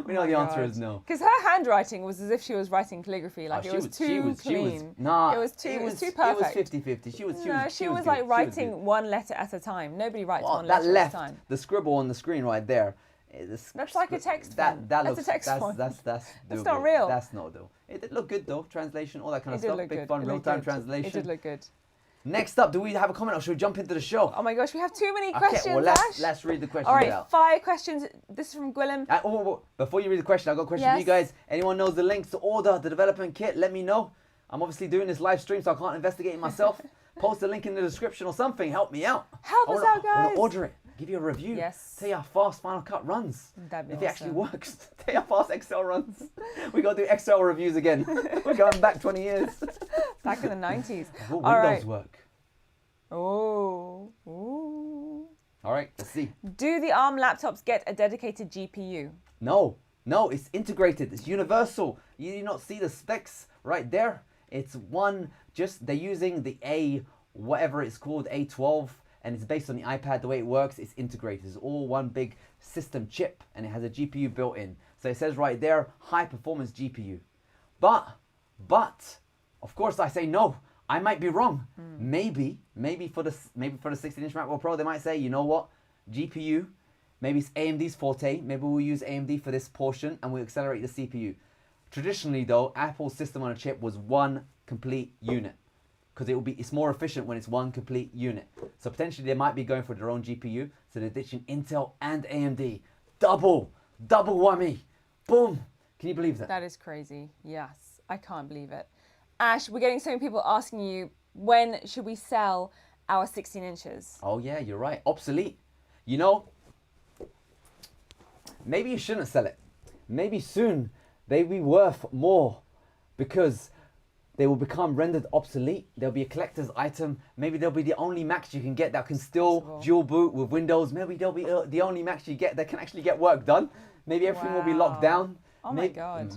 Speaker 1: We know the answer is no.
Speaker 2: Because her handwriting was as if she was writing calligraphy. Like it was too clean.
Speaker 1: Nah,
Speaker 2: it was too perfect.
Speaker 1: It was 50-50. She was
Speaker 2: like
Speaker 1: good.
Speaker 2: writing one letter at a time. Nobody writes
Speaker 1: Well,
Speaker 2: one
Speaker 1: that
Speaker 2: letter
Speaker 1: left,
Speaker 2: at a time.
Speaker 1: the scribble on the screen right there.
Speaker 2: That's like a text font.
Speaker 1: That
Speaker 2: That's
Speaker 1: looks,
Speaker 2: a text font.
Speaker 1: That's
Speaker 2: That's
Speaker 1: doable.
Speaker 2: not real.
Speaker 1: That's not though. It did look good though. Translation, all that kind
Speaker 2: It
Speaker 1: of
Speaker 2: did
Speaker 1: stuff.
Speaker 2: look
Speaker 1: Big
Speaker 2: good.
Speaker 1: fun,
Speaker 2: It looked
Speaker 1: real-time
Speaker 2: good.
Speaker 1: translation.
Speaker 2: It did look good.
Speaker 1: Next up, do we have a comment or should we jump into the show?
Speaker 2: Oh my gosh, we have too many
Speaker 1: Okay,
Speaker 2: questions,
Speaker 1: well,
Speaker 2: Ash.
Speaker 1: let's read the questions
Speaker 2: All right,
Speaker 1: out.
Speaker 2: 5 questions. This is from Gwilym.
Speaker 1: Before you read the question, I've got a question for you
Speaker 2: Yes.
Speaker 1: guys. Anyone knows the links to order the development kit? Let me know. I'm obviously doing this live stream, so I can't investigate it myself. Post a link in the description or something. Help me out.
Speaker 2: Help us out,
Speaker 1: I want
Speaker 2: guys.
Speaker 1: to order it. Give you a review.
Speaker 2: Yes.
Speaker 1: Tell you how fast Final Cut runs.
Speaker 2: That'd be
Speaker 1: if it actually
Speaker 2: awesome.
Speaker 1: works. Tell you how fast Excel runs. We got to do Excel reviews again. We're going back 20 years.
Speaker 2: Back in the 90s.
Speaker 1: Will
Speaker 2: All
Speaker 1: Windows
Speaker 2: right.
Speaker 1: work?
Speaker 2: Oh. Ooh.
Speaker 1: All right, let's see.
Speaker 2: Do the ARM laptops get a dedicated GPU?
Speaker 1: No, it's integrated. It's universal. You do not see the specs right there. It's one, they're using the whatever it's called, A12, and it's based on the iPad. The way it works, it's integrated. It's all one big system chip, and it has a GPU built in. So it says right there, high performance GPU. But, of course I say no. I might be wrong. Maybe for the 16-inch MacBook Pro, they might say, you know what, GPU, maybe it's AMD's forte. Maybe we'll use AMD for this portion, and we'll accelerate the CPU. Traditionally, though, Apple's system on a chip was one complete unit, because it's more efficient when it's one complete unit. So potentially they might be going for their own GPU. So they're ditching Intel and AMD. Double whammy. Boom. Can you believe that?
Speaker 2: That is crazy. Yes, I can't believe it. Ash, we're getting so many people asking you, when should we sell our 16 inches?
Speaker 1: Oh yeah, you're right. Obsolete. You know, maybe you shouldn't sell it. Maybe soon they'll be worth more because they will become rendered obsolete. They'll be a collector's item. Maybe they'll be the only Macs you can get that can still dual boot with Windows. Maybe they'll be the only Macs you get that can actually get work done. Maybe everything will be locked down.
Speaker 2: Oh my God.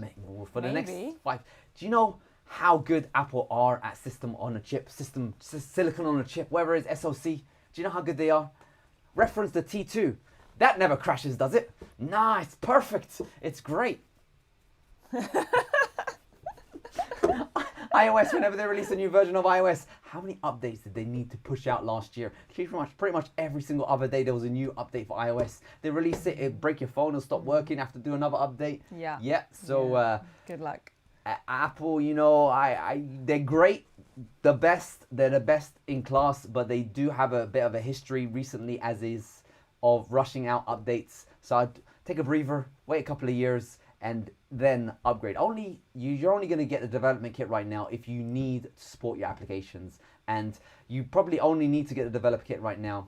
Speaker 1: For the next
Speaker 2: Maybe.
Speaker 1: 5. Do you know how good Apple are at system on a chip, silicon on a chip, whatever it is, SoC? Do you know how good they are? Reference the T2. That never crashes, does it? Nah, it's perfect. It's great. iOS, whenever they release a new version of iOS, how many updates did they need to push out last year? Pretty much every single other day there was a new update for iOS. They release it, it break your phone, it'll stop working, have to do another update.
Speaker 2: Yeah.
Speaker 1: Yeah. So
Speaker 2: good luck.
Speaker 1: Apple, you know, they're great, they're the best in class, but they do have a bit of a history recently, as is, of rushing out updates. So I'd take a breather, wait a couple of years, and then upgrade. You're only going to get the development kit right now if you need to support your applications, and you probably only need to get the developer kit right now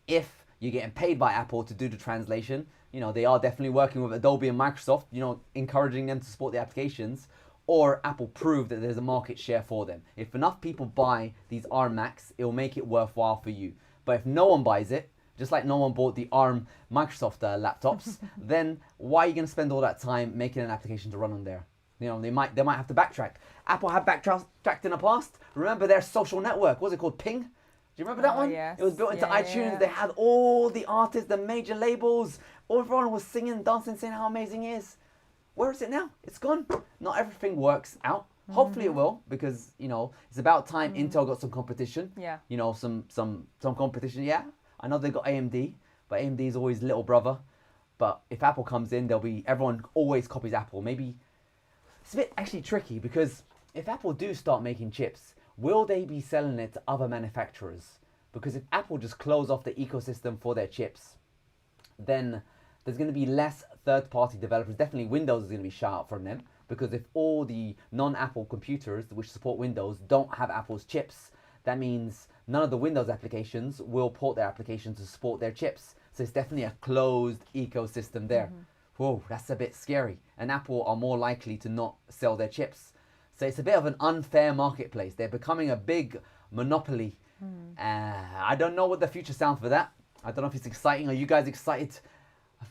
Speaker 1: if you're getting paid by Apple to do the translation. You know, they are definitely working with Adobe and Microsoft, you know, encouraging them to support the applications, or Apple prove that there's a market share for them. If enough people buy these ARM Macs, it will make it worthwhile for you. But if no one buys it, just like no one bought the ARM Microsoft laptops, then why are you going to spend all that time making an application to run on there? You know, they might have to backtrack. Apple have backtracked in the past. Remember their social network? What was it called? Ping? Do you remember that one?
Speaker 2: Yes.
Speaker 1: It was built into iTunes. They had all the artists, the major labels. Everyone was singing, dancing, saying how amazing it is. Where is it now? It's gone. Not everything works out. Hopefully it will, because, you know, it's about time Intel got some competition.
Speaker 2: Yeah.
Speaker 1: You know, some competition. Yeah. I know they got AMD, but AMD is always little brother. But if Apple comes in, everyone always copies Apple. Maybe it's a bit actually tricky, because if Apple do start making chips, will they be selling it to other manufacturers? Because if Apple just close off the ecosystem for their chips, then there's going to be less third-party developers. Definitely Windows is going to be shut out from them, because if all the non-Apple computers which support Windows don't have Apple's chips, that means none of the Windows applications will port their applications to support their chips. So it's definitely a closed ecosystem there. Whoa, that's a bit scary. And Apple are more likely to not sell their chips. So it's a bit of an unfair marketplace. They're becoming a big monopoly. I don't know what the future sounds for that. I don't know if it's exciting. Are you guys excited?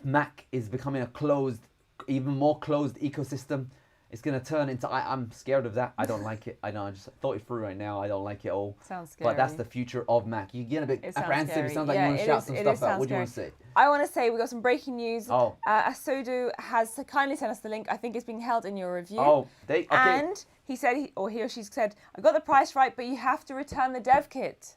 Speaker 1: Mac is becoming a closed, even more closed ecosystem. It's going to turn into, I'm scared of that. I don't like it. I know, I just thought it through right now. I don't like it all.
Speaker 2: Sounds scary.
Speaker 1: But that's the future of Mac. You get a bit apprehensive.
Speaker 2: Scary.
Speaker 1: It sounds like you want to shout some stuff out. What do you want to say?
Speaker 2: I want to say we got some breaking news.
Speaker 1: Oh.
Speaker 2: Asodu has kindly sent us the link. I think it's being held in your review.
Speaker 1: Oh, okay.
Speaker 2: And he said, he or she said, I got the price right, but you have to return the dev kit.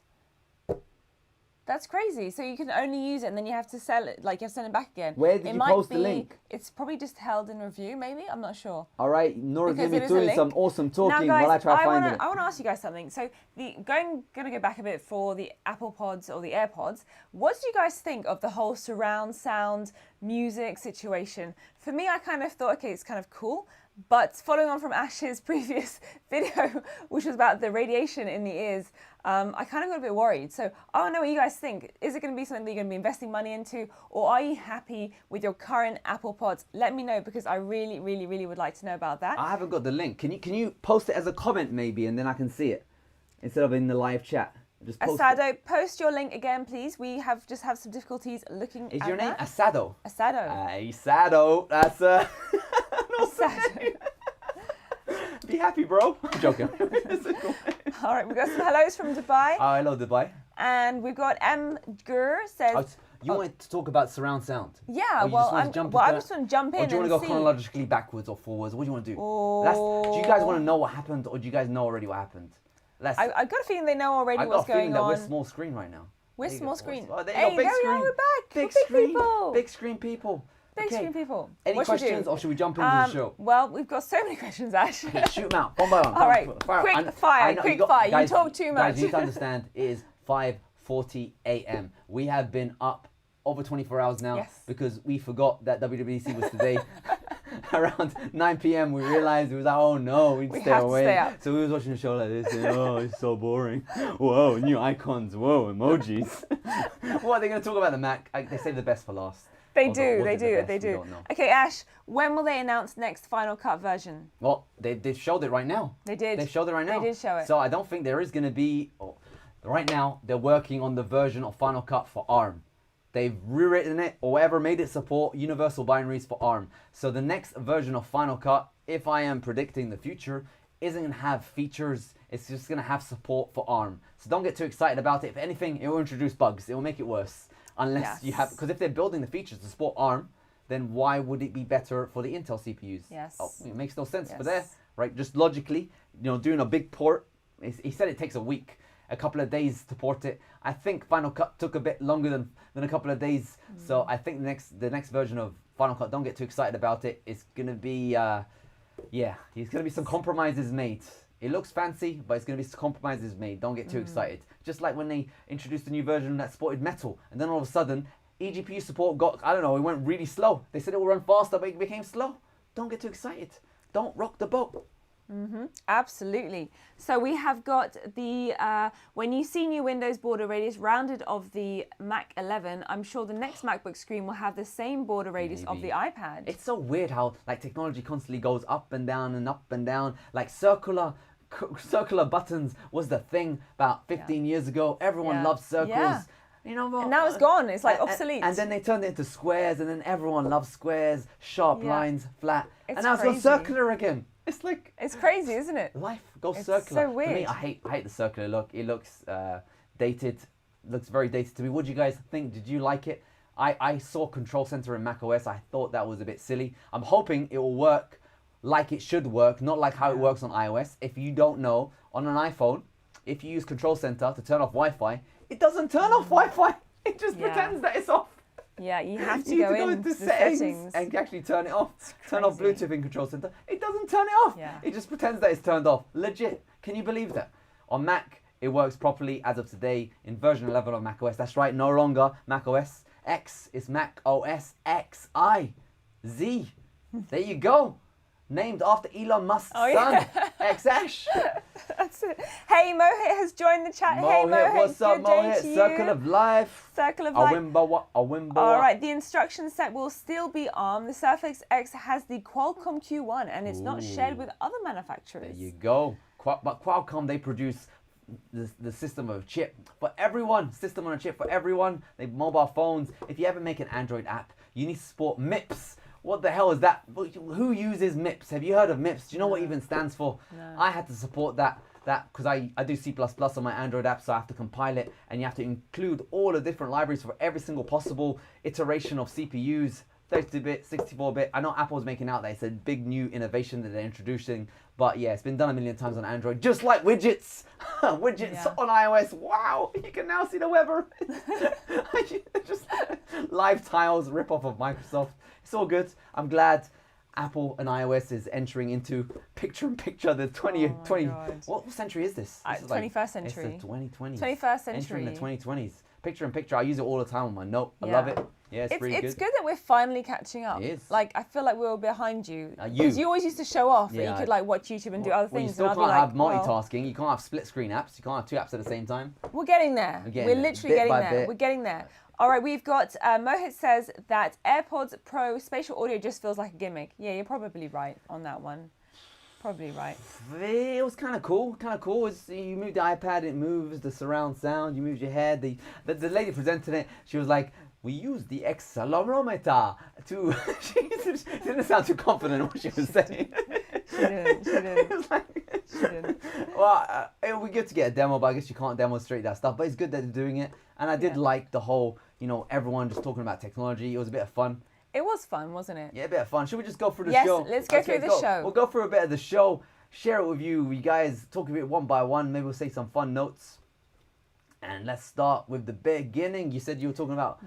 Speaker 2: That's crazy. So you can only use it and then you have to sell it, like you have to send it back again.
Speaker 1: Where did you post the link?
Speaker 2: It's probably just held in review, maybe. I'm not sure.
Speaker 1: All right, Nora's going to be doing some awesome talking
Speaker 2: now, guys,
Speaker 1: while I try to find it.
Speaker 2: I want to ask you guys something. So going to go back a bit for the Apple Pods or the AirPods. What do you guys think of the whole surround sound music situation? For me, I kind of thought, okay, it's kind of cool. But following on from Ash's previous video, which was about the radiation in the ears, I kind of got a bit worried. So I want to know what you guys think. Is it going to be something that you're going to be investing money into, or are you happy with your current Apple Pods? Let me know, because I really, really, really would like to know about that.
Speaker 1: I haven't got the link. Can you post it as a comment maybe, and then I can see it instead of in the live chat? Just post
Speaker 2: Asado, post your link again, please. We have some difficulties looking at
Speaker 1: Is your name
Speaker 2: that.
Speaker 1: Asado?
Speaker 2: Asado.
Speaker 1: Asado. That's
Speaker 2: Asado.
Speaker 1: Be happy, bro. I'm joking.
Speaker 2: All right, we've got some hellos from Dubai.
Speaker 1: Oh, hello, Dubai.
Speaker 2: And we've got M. Gur says...
Speaker 1: You wanted to talk about surround sound?
Speaker 2: Yeah,
Speaker 1: I just want to
Speaker 2: jump in.
Speaker 1: Or do you want to go chronologically backwards or forwards? What do you want to do? Do you guys want to know what happened, or do you guys know already what happened?
Speaker 2: I've got a feeling they know already what's going on.
Speaker 1: We're small screen right now.
Speaker 2: We're small screen.
Speaker 1: Oh, there
Speaker 2: you go, we're back.
Speaker 1: Big
Speaker 2: screen.
Speaker 1: People. Big screen people.
Speaker 2: Big screen people.
Speaker 1: Any questions, or should we jump into the show?
Speaker 2: Well, we've got so many questions, Ash.
Speaker 1: Okay, shoot them out. One by one.
Speaker 2: All right, quick fire. You talk too much.
Speaker 1: Guys, you need to understand, it is 5:40 a.m. We have been up over 24 hours now because we forgot that WWDC was today. Around 9 p.m. we realized it was like, oh no, we need to stay awake. So we was watching the show like this, and oh, it's so boring. Whoa, new icons. Whoa, emojis. What are they going to talk about the Mac? They save the best for last.
Speaker 2: They do. Okay, Ash, when will they announce next Final Cut version?
Speaker 1: Well, they've showed it right now.
Speaker 2: They did.
Speaker 1: They've showed it right now.
Speaker 2: They did show it.
Speaker 1: So I don't think there is going to be... right now, they're working on the version of Final Cut for ARM. They've rewritten it, or whatever, made it support universal binaries for ARM. So the next version of Final Cut, if I am predicting the future, isn't going to have features. It's just going to have support for ARM. So don't get too excited about it. If anything, it will introduce bugs. It will make it worse. unless you have, because if they're building the features to support ARM, then why would it be better for the Intel CPUs?
Speaker 2: Yes.
Speaker 1: Oh, it makes no sense for there, right? Just logically, doing a big port, he said it takes a week, a couple of days to port it. I think Final Cut took a bit longer than a couple of days. So I think the next version of Final Cut, don't get too excited about it. It's going to be, there's going to be some compromises made. It looks fancy, but it's going to be some compromises made. Don't get too excited. Just like when they introduced a new version that supported metal, and then all of a sudden, eGPU support it went really slow. They said it will run faster, but it became slow. Don't get too excited. Don't rock the boat.
Speaker 2: Absolutely. So we have got the, when you see new Windows border radius rounded of the Mac 11, I'm sure the next MacBook screen will have the same border radius of the iPad.
Speaker 1: It's so weird how technology constantly goes up and down and up and down. Like circular buttons was the thing about 15 years ago. Everyone loved circles.
Speaker 2: Yeah.
Speaker 1: And
Speaker 2: now it's gone. It's like obsolete.
Speaker 1: And then they turned it into squares, and then everyone loves squares, sharp lines, flat.
Speaker 2: It's
Speaker 1: and now it's gone circular again. It's like,
Speaker 2: it's crazy, isn't it?
Speaker 1: Life goes
Speaker 2: It's
Speaker 1: circular.
Speaker 2: so weird.
Speaker 1: For me, I hate the circular look. It looks dated. Looks very dated to me. What do you guys think? Did you like it? I saw Control Center in macOS. I thought that was a bit silly. I'm hoping it will work like it should work, not like how it works on iOS. If you don't know, on an iPhone, if you use Control Center to turn off Wi-Fi, it doesn't turn off Wi-Fi. It just pretends that it's off.
Speaker 2: Yeah, you have to
Speaker 1: You
Speaker 2: go
Speaker 1: need to go
Speaker 2: into
Speaker 1: into
Speaker 2: the
Speaker 1: settings and actually turn it off. Turn off Bluetooth in Control Center. It doesn't turn it off.
Speaker 2: Yeah.
Speaker 1: It just pretends that it's turned off. Legit. Can you believe that? On Mac, it works properly as of today in version 11 of macOS. That's right, no longer macOS X. It's macOS XI. There you go. Named after Elon Musk's son, X-Ash.
Speaker 2: That's it. Hey, Mohit has joined the chat. Hey, Mohit,
Speaker 1: what's up,
Speaker 2: good day
Speaker 1: Mohit?
Speaker 2: to you.
Speaker 1: Circle of Life.
Speaker 2: Circle of Life.
Speaker 1: Awimbo.
Speaker 2: All right, the instruction set will still be ARM. The Surface X has the Qualcomm Q1, and it's not shared with other manufacturers.
Speaker 1: There you go. But Qualcomm, they produce the system of chip for everyone. System on a chip for everyone. They mobile phones. If you ever make an Android app, you need to support MIPS. What the hell is that? Who uses MIPS? Have you heard of MIPS? Do you know what it even stands for?
Speaker 2: No.
Speaker 1: I had to support that because I do C++ on my Android app, so I have to compile it, and you have to include all the different libraries for every single possible iteration of CPUs, 32-bit, 64-bit. I know Apple's making out that it's a big new innovation that they're introducing, but yeah, it's been done a million times on Android, just like widgets. Widgets on iOS. Wow, you can now see the Weber. Just live tiles, rip-off of Microsoft. It's all good. I'm glad Apple and iOS is entering into picture-in-picture, the 20. What century is this? This is
Speaker 2: 21st century.
Speaker 1: It's the 2020s.
Speaker 2: 21st century.
Speaker 1: Entering the 2020s. Picture-in-picture. I use it all the time on my Note. I love it. Yeah, it's pretty good.
Speaker 2: It's good that we're finally catching up.
Speaker 1: It is.
Speaker 2: Like, I feel like we were behind you. Because you always used to show off that you could like watch YouTube and do other things.
Speaker 1: You still can't have multitasking. You can't have split-screen apps. You can't have two apps at the same time.
Speaker 2: We're getting there. We're literally getting there. We're getting there. All right, we've got, Mohit says that AirPods Pro spatial audio just feels like a gimmick. Yeah, you're probably right on that one. Probably right.
Speaker 1: It was kind of cool. You move the iPad, it moves, the surround sound, you move your head. The lady presented it, she was like, we use the accelerometer to... She didn't sound too confident in what she was saying.
Speaker 2: She didn't.
Speaker 1: It was like,
Speaker 2: she didn't.
Speaker 1: Well, it would be good to get a demo, but I guess you can't demonstrate that stuff. But it's good that they're doing it. And I did like the whole, everyone just talking about technology. It was a bit of fun.
Speaker 2: It was fun, wasn't it?
Speaker 1: Yeah, a bit of fun. Should we just go through the show?
Speaker 2: Yes, let's go through the show.
Speaker 1: We'll go through a bit of the show, share it with you. You guys talk of it one by one. Maybe we'll say some fun notes. And let's start with the beginning. You said you were talking about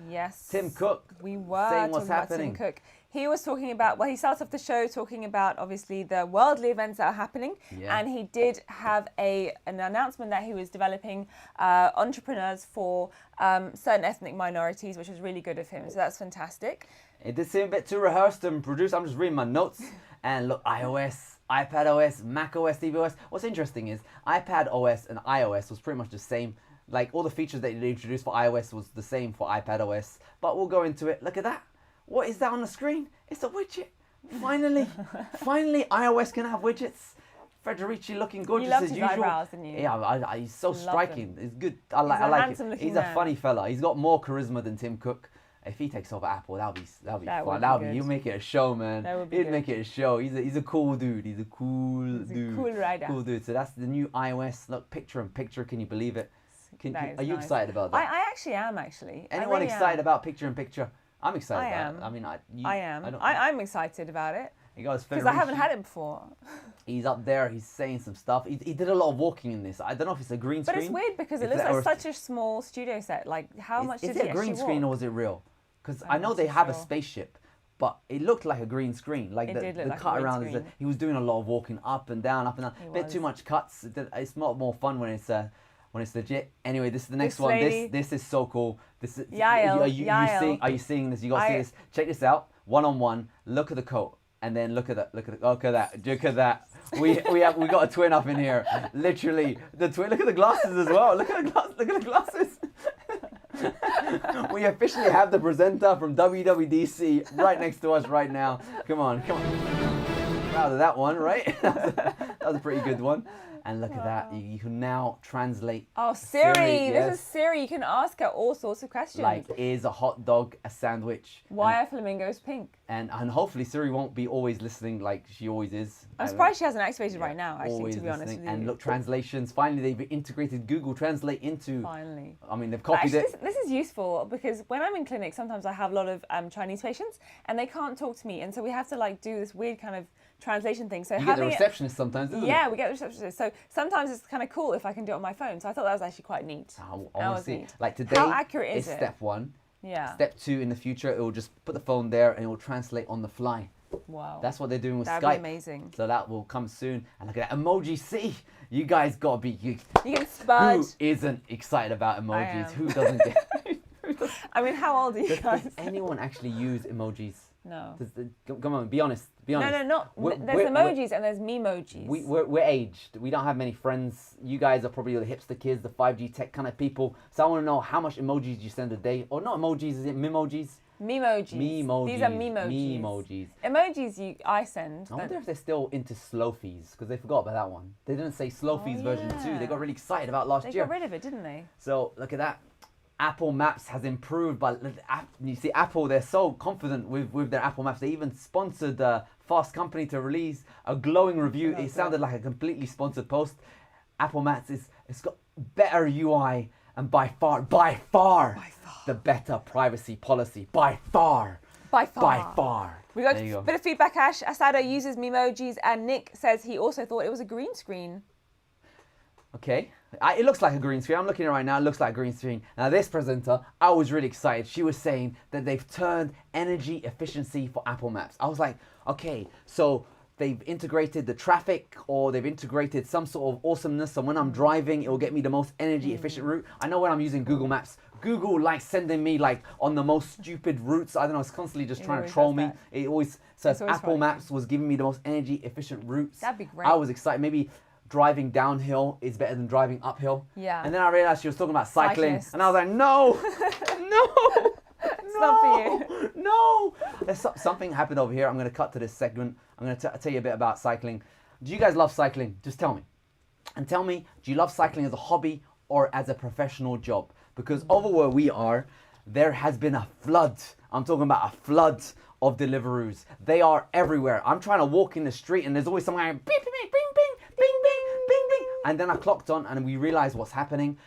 Speaker 1: Tim Cook.
Speaker 2: We were
Speaker 1: saying what's
Speaker 2: talking about
Speaker 1: happening.
Speaker 2: Tim Cook. He was talking about, he starts off the show talking about, obviously, the worldly events that are happening. Yeah. And he did have an announcement that he was developing entrepreneurs for certain ethnic minorities, which was really good of him. So that's fantastic.
Speaker 1: It did seem a bit too rehearsed and produced. I'm just reading my notes. And look, iOS, iPadOS, macOS, tvOS. What's interesting is iPadOS and iOS was pretty much the same. Like all the features that they introduced for iOS was the same for iPadOS. But we'll go into it. Look at that. What is that on the screen? It's a widget. Finally, iOS can have widgets. Federici looking gorgeous as usual.
Speaker 2: Eyebrows, didn't you?
Speaker 1: Yeah, he's so striking. It's good. I like him. He's a funny fella. He's got more charisma than Tim Cook. If he takes over Apple, that'll be fun. He'll make it a show, man. He'd make it a show. He's a cool dude. He's a cool dude.
Speaker 2: Cool rider.
Speaker 1: Cool dude. So that's the new iOS. Look, picture in picture. Can you believe it? Are you excited about that?
Speaker 2: I actually am, actually.
Speaker 1: Anyone excited about picture-in-picture? I'm excited
Speaker 2: I
Speaker 1: about
Speaker 2: am.
Speaker 1: it. I mean,
Speaker 2: I am. I'm excited about it. Because I haven't had it before.
Speaker 1: He's up there, he's saying some stuff. He did a lot of walking in this. I don't know if it's a green screen.
Speaker 2: But it's weird because it looks like such a small studio set. Like, how much did he actually walk?
Speaker 1: Is it a green screen or was it real? Because I know they have a spaceship, but it looked like a green screen. Like the cut around, he was doing a lot of walking up and down, up and down. A bit too much cuts. It's not more fun when it's legit. Anyway, this is the next one. This is so cool. This is are you seeing this? You gotta see this. Check this out. One-on-one. Look at the coat. And then look at that. Look at that. We got a twin up in here. Literally, the twin. Look at the glasses as well. Look at the glasses. We officially have the presenter from WWDC right next to us right now. Come on. Proud of that one, right? That was a pretty good one. And look at that, you can now translate. Oh,
Speaker 2: Siri, this is Siri. You can ask her all sorts of questions.
Speaker 1: Like, is a hot dog a sandwich?
Speaker 2: Why are flamingos pink?
Speaker 1: And hopefully Siri won't be always listening like she always is.
Speaker 2: I'm surprised she hasn't activated right now, actually, to be honest with you.
Speaker 1: And look, translations. Finally, they've integrated Google Translate into...
Speaker 2: Finally.
Speaker 1: I mean, they've copied it.
Speaker 2: This is useful because when I'm in clinic, sometimes I have a lot of Chinese patients and they can't talk to me. And so we have to like do this weird kind of translation thing. So
Speaker 1: you get the receptionist sometimes, isn't it?
Speaker 2: Yeah, we get the receptionist. So sometimes it's kind of cool if I can do it on my phone. So I thought that was actually quite neat.
Speaker 1: Honestly, like today,
Speaker 2: how accurate is it?
Speaker 1: Step 1.
Speaker 2: Yeah.
Speaker 1: Step 2, in the future, it will just put the phone there and it will translate on the fly.
Speaker 2: Wow.
Speaker 1: That's what they're doing with Skype.
Speaker 2: That'd be amazing.
Speaker 1: So that will come soon. And look at that emoji. See, you guys gotta be. You
Speaker 2: can spud.
Speaker 1: Who isn't excited about emojis? Who doesn't get?
Speaker 2: I mean, how old are you guys?
Speaker 1: Does anyone actually use emojis?
Speaker 2: No.
Speaker 1: Come on, be honest. Be honest.
Speaker 2: No. There's emojis and there's memojis.
Speaker 1: We're aged. We don't have many friends. You guys are probably the hipster kids, the 5G tech kind of people. So I want to know how much emojis you send a day. Or not emojis, is it memojis?
Speaker 2: Memojis.
Speaker 1: Memojis.
Speaker 2: These are memojis.
Speaker 1: Memojis.
Speaker 2: Emojis I send.
Speaker 1: I wonder if they're still into Slofies, because they forgot about that one. They didn't say Slofies version 2. They got really excited about last year.
Speaker 2: They got rid of it, didn't they?
Speaker 1: So look at that. Apple Maps has improved, but you see Apple, they're so confident with their Apple Maps. They even sponsored Fast Company to release a glowing review. It sounded like a completely sponsored post. Apple Maps it's got better UI and by far the better privacy policy. By far.
Speaker 2: We got a bit of feedback, Ash. Asada uses memojis and Nick says he also thought it was a green screen.
Speaker 1: Okay, it looks like a green screen. I'm looking at it right now. It looks like a green screen. Now, this presenter, I was really excited. She was saying that they've turned energy efficiency for Apple Maps. I was like, okay, so they've integrated the traffic or they've integrated some sort of awesomeness. So when I'm driving, it will get me the most energy efficient route. I know when I'm using Google Maps, Google likes sending me like on the most stupid routes. I don't know, it's constantly just trying to troll me. It always says Apple Maps was giving me the most energy efficient routes.
Speaker 2: That'd be great.
Speaker 1: I was excited. Maybe driving downhill is better than driving uphill.
Speaker 2: Yeah.
Speaker 1: And then I realized she was talking about cycling. And I was like, no,
Speaker 2: It's not for you.
Speaker 1: No. There's something happened over here. I'm going to cut to this segment. I'm going to tell you a bit about cycling. Do you guys love cycling? Just tell me. And tell me, do you love cycling as a hobby or as a professional job? Because over where we are, there has been a flood. I'm talking about a flood of Deliveroos. They are everywhere. I'm trying to walk in the street and there's always someone going, bing, bing, bing, bing, bing, bing, bing, bing. And then I clocked on and we realized what's happening.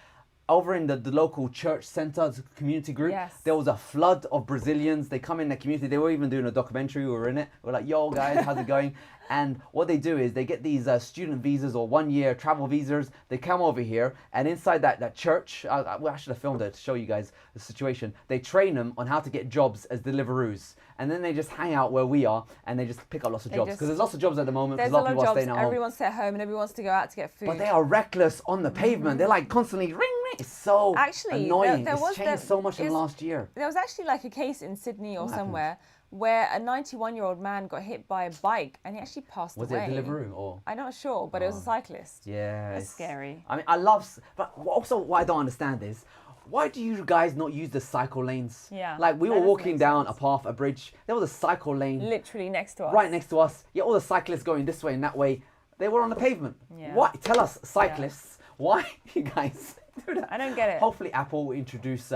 Speaker 1: Over in the local church center, the community group, there was a flood of Brazilians. They come in the community. They were even doing a documentary. We were in it. We're like, yo, guys, how's it going? And what they do is they get these student visas or 1-year travel visas. They come over here, and inside that church, I should have filmed it to show you guys the situation. They train them on how to get jobs as Deliveroos. And then they just hang out where we are, and they just pick up lots of jobs. Because there's lots of jobs at the moment.
Speaker 2: There's a lot of jobs. Everyone wants to stay at home, and everyone wants to go out to get food.
Speaker 1: But they are reckless on the pavement. They're like constantly ring, ring. It's so annoying. It's changed so much in the last year.
Speaker 2: There was actually like a case in Sydney or somewhere where a 91-year-old man got hit by a bike and he actually passed away.
Speaker 1: Was it a Deliveroo or?
Speaker 2: I'm not sure, but it was a cyclist.
Speaker 1: Yeah.
Speaker 2: That's scary.
Speaker 1: I mean, but also what I don't understand is, why do you guys not use the cycle lanes?
Speaker 2: Yeah.
Speaker 1: Like we were walking down a path, a bridge. There was a cycle lane.
Speaker 2: Literally next to us.
Speaker 1: Right next to us. Yeah, all the cyclists going this way and that way. They were on the pavement.
Speaker 2: Yeah.
Speaker 1: Why? Tell us, cyclists, why you guys do that?
Speaker 2: I don't get it.
Speaker 1: Hopefully Apple will introduce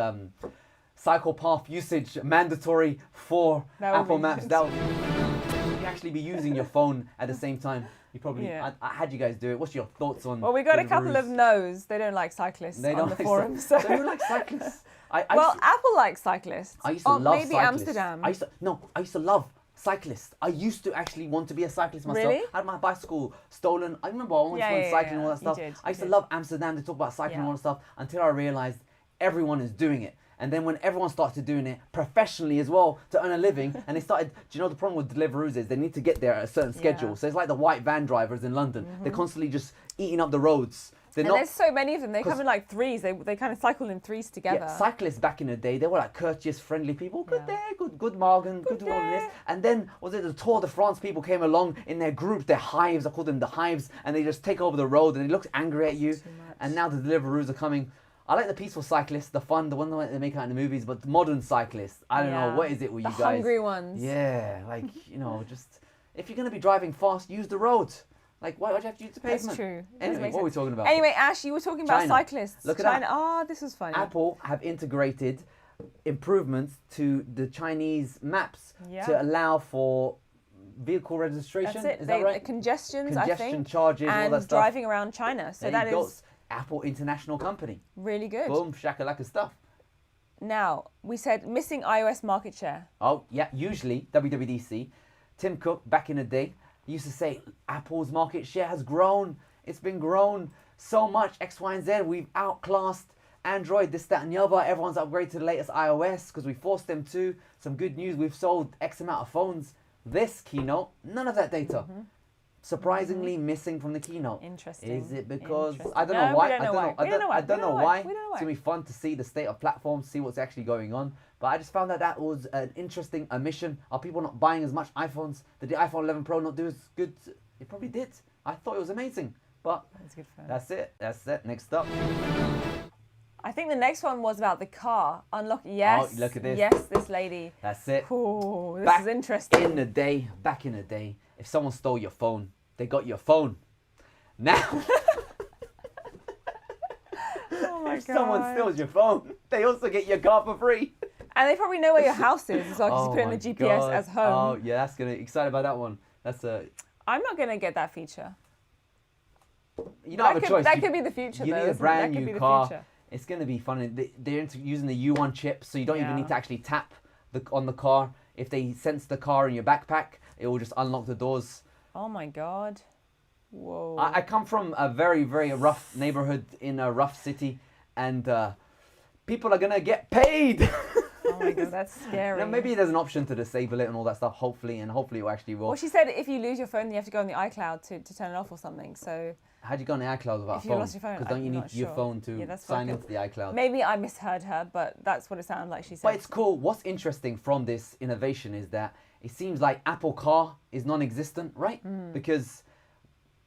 Speaker 1: cycle path usage mandatory for Apple Maps. You actually be using your phone at the same time. You probably, how'd you guys do it? What's your thoughts on?
Speaker 2: Well, we got a couple
Speaker 1: Deliveroos?
Speaker 2: of no's. They don't like cyclists
Speaker 1: They
Speaker 2: on
Speaker 1: don't
Speaker 2: the
Speaker 1: like
Speaker 2: forums.
Speaker 1: So who likes cyclists?
Speaker 2: Well, Apple likes cyclists.
Speaker 1: I used to love
Speaker 2: maybe
Speaker 1: cyclists.
Speaker 2: Amsterdam.
Speaker 1: I used to love cyclists. I used to actually want to be a cyclist myself.
Speaker 2: Really?
Speaker 1: I had my bicycle stolen. I remember I always went cycling and all that stuff. I used to love Amsterdam. They talk about cycling and all that stuff until I realized everyone is doing it. And then when everyone started doing it professionally as well to earn a living, and they started, do you know the problem with Deliveroo's is they need to get there at a certain schedule. So it's like the white van drivers in London. They're constantly just eating up the roads.
Speaker 2: There's so many of them. They come in like threes. They kind of cycle in threes together.
Speaker 1: Yeah, cyclists back in the day, they were like courteous, friendly people. Good day, good Morgan, good all this. And then was it the Tour de France people came along in their groups, their hives, I call them the hives, and they just take over the road and they look angry at you. And now the Deliveroos are coming. I like the peaceful cyclists, the fun, the one that they make out in the movies, but the modern cyclists, I don't know, what is it with you guys?
Speaker 2: The hungry ones.
Speaker 1: Yeah, like, just, if you're going to be driving fast, use the road. Like, why would you have to use the pavement?
Speaker 2: That's true.
Speaker 1: Anyway, what are we talking about?
Speaker 2: Anyway, Ash, you were talking about cyclists.
Speaker 1: Look at
Speaker 2: China.
Speaker 1: that.
Speaker 2: Oh, this was funny.
Speaker 1: Apple have integrated improvements to the Chinese maps to allow for vehicle registration.
Speaker 2: That's it.
Speaker 1: Is that right?
Speaker 2: Congestion I think.
Speaker 1: Congestion charges, all that
Speaker 2: and
Speaker 1: stuff.
Speaker 2: driving around China. So that is
Speaker 1: Apple International Company.
Speaker 2: Really good.
Speaker 1: Boom, shakalaka stuff.
Speaker 2: Now, we said missing iOS market share.
Speaker 1: Oh, yeah, usually WWDC. Tim Cook, back in the day, used to say Apple's market share has grown. It's been grown so much, X, Y, and Z. We've outclassed Android, this, that, and the other. Everyone's upgraded to the latest iOS because we forced them to. Some good news, we've sold X amount of phones. This keynote, none of that data. Surprisingly missing from the keynote.
Speaker 2: Interesting.
Speaker 1: Is it because I don't know why? I don't know why. It's gonna be fun to see the state of platforms, see what's actually going on. But I just found that was an interesting omission. Are people not buying as much iPhones? Did the iPhone 11 Pro not do as good? It probably did. I thought it was amazing. But
Speaker 2: that's good phone.
Speaker 1: That's it. That's it. Next up.
Speaker 2: I think the next one was about the car. Unlock. Yes.
Speaker 1: Oh, look at this.
Speaker 2: Yes, this lady.
Speaker 1: That's it.
Speaker 2: Ooh, this is interesting.
Speaker 1: Back in the day, if someone stole your phone, they got your phone. Now, if someone steals your phone, they also get your car for free.
Speaker 2: And they probably know where your house is as well, because you put in the GPS as home.
Speaker 1: Oh, yeah, that's gonna excited about that one.
Speaker 2: I'm not gonna get that feature.
Speaker 1: You don't have a choice.
Speaker 2: That could be the future.
Speaker 1: You need a brand new car. It's gonna be fun. They're using the U1 chip, so you don't even need to actually tap on the car. If they sense the car in your backpack, it will just unlock the doors.
Speaker 2: Oh my God. Whoa.
Speaker 1: I come from a very, very rough neighborhood in a rough city, and people are going to get paid.
Speaker 2: Oh my God, that's scary.
Speaker 1: Now, maybe there's an option to disable it and all that stuff, hopefully it actually will.
Speaker 2: Well, she said if you lose your phone, you have to go on the iCloud to turn it off or something, so...
Speaker 1: How'd you go on the iCloud without a phone?
Speaker 2: If you lost your phone,
Speaker 1: because don't you need your phone to sign into the iCloud?
Speaker 2: Maybe I misheard her, but that's what it sounded like she said.
Speaker 1: But it's cool. What's interesting from this innovation is that it seems like Apple Car is non-existent, right? Because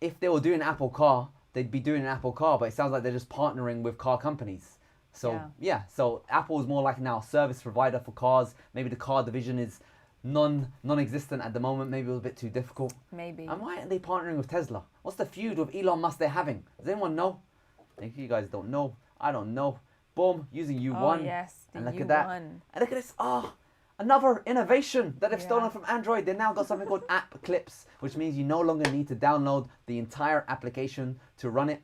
Speaker 1: if they were doing Apple Car, they'd be doing an Apple Car, but it sounds like they're just partnering with car companies. So so Apple is more like now a service provider for cars. Maybe the car division is non-existent at the moment. Maybe it was a bit too difficult.
Speaker 2: Maybe.
Speaker 1: And why aren't they partnering with Tesla? What's the feud with Elon Musk they're having? Does anyone know? I think you guys don't know. I don't know. Boom, using U1.
Speaker 2: Oh yes, the
Speaker 1: and look
Speaker 2: U1.
Speaker 1: at that. And look at this. Another innovation that they've stolen from Android. They now got something called App Clips, which means you no longer need to download the entire application to run it.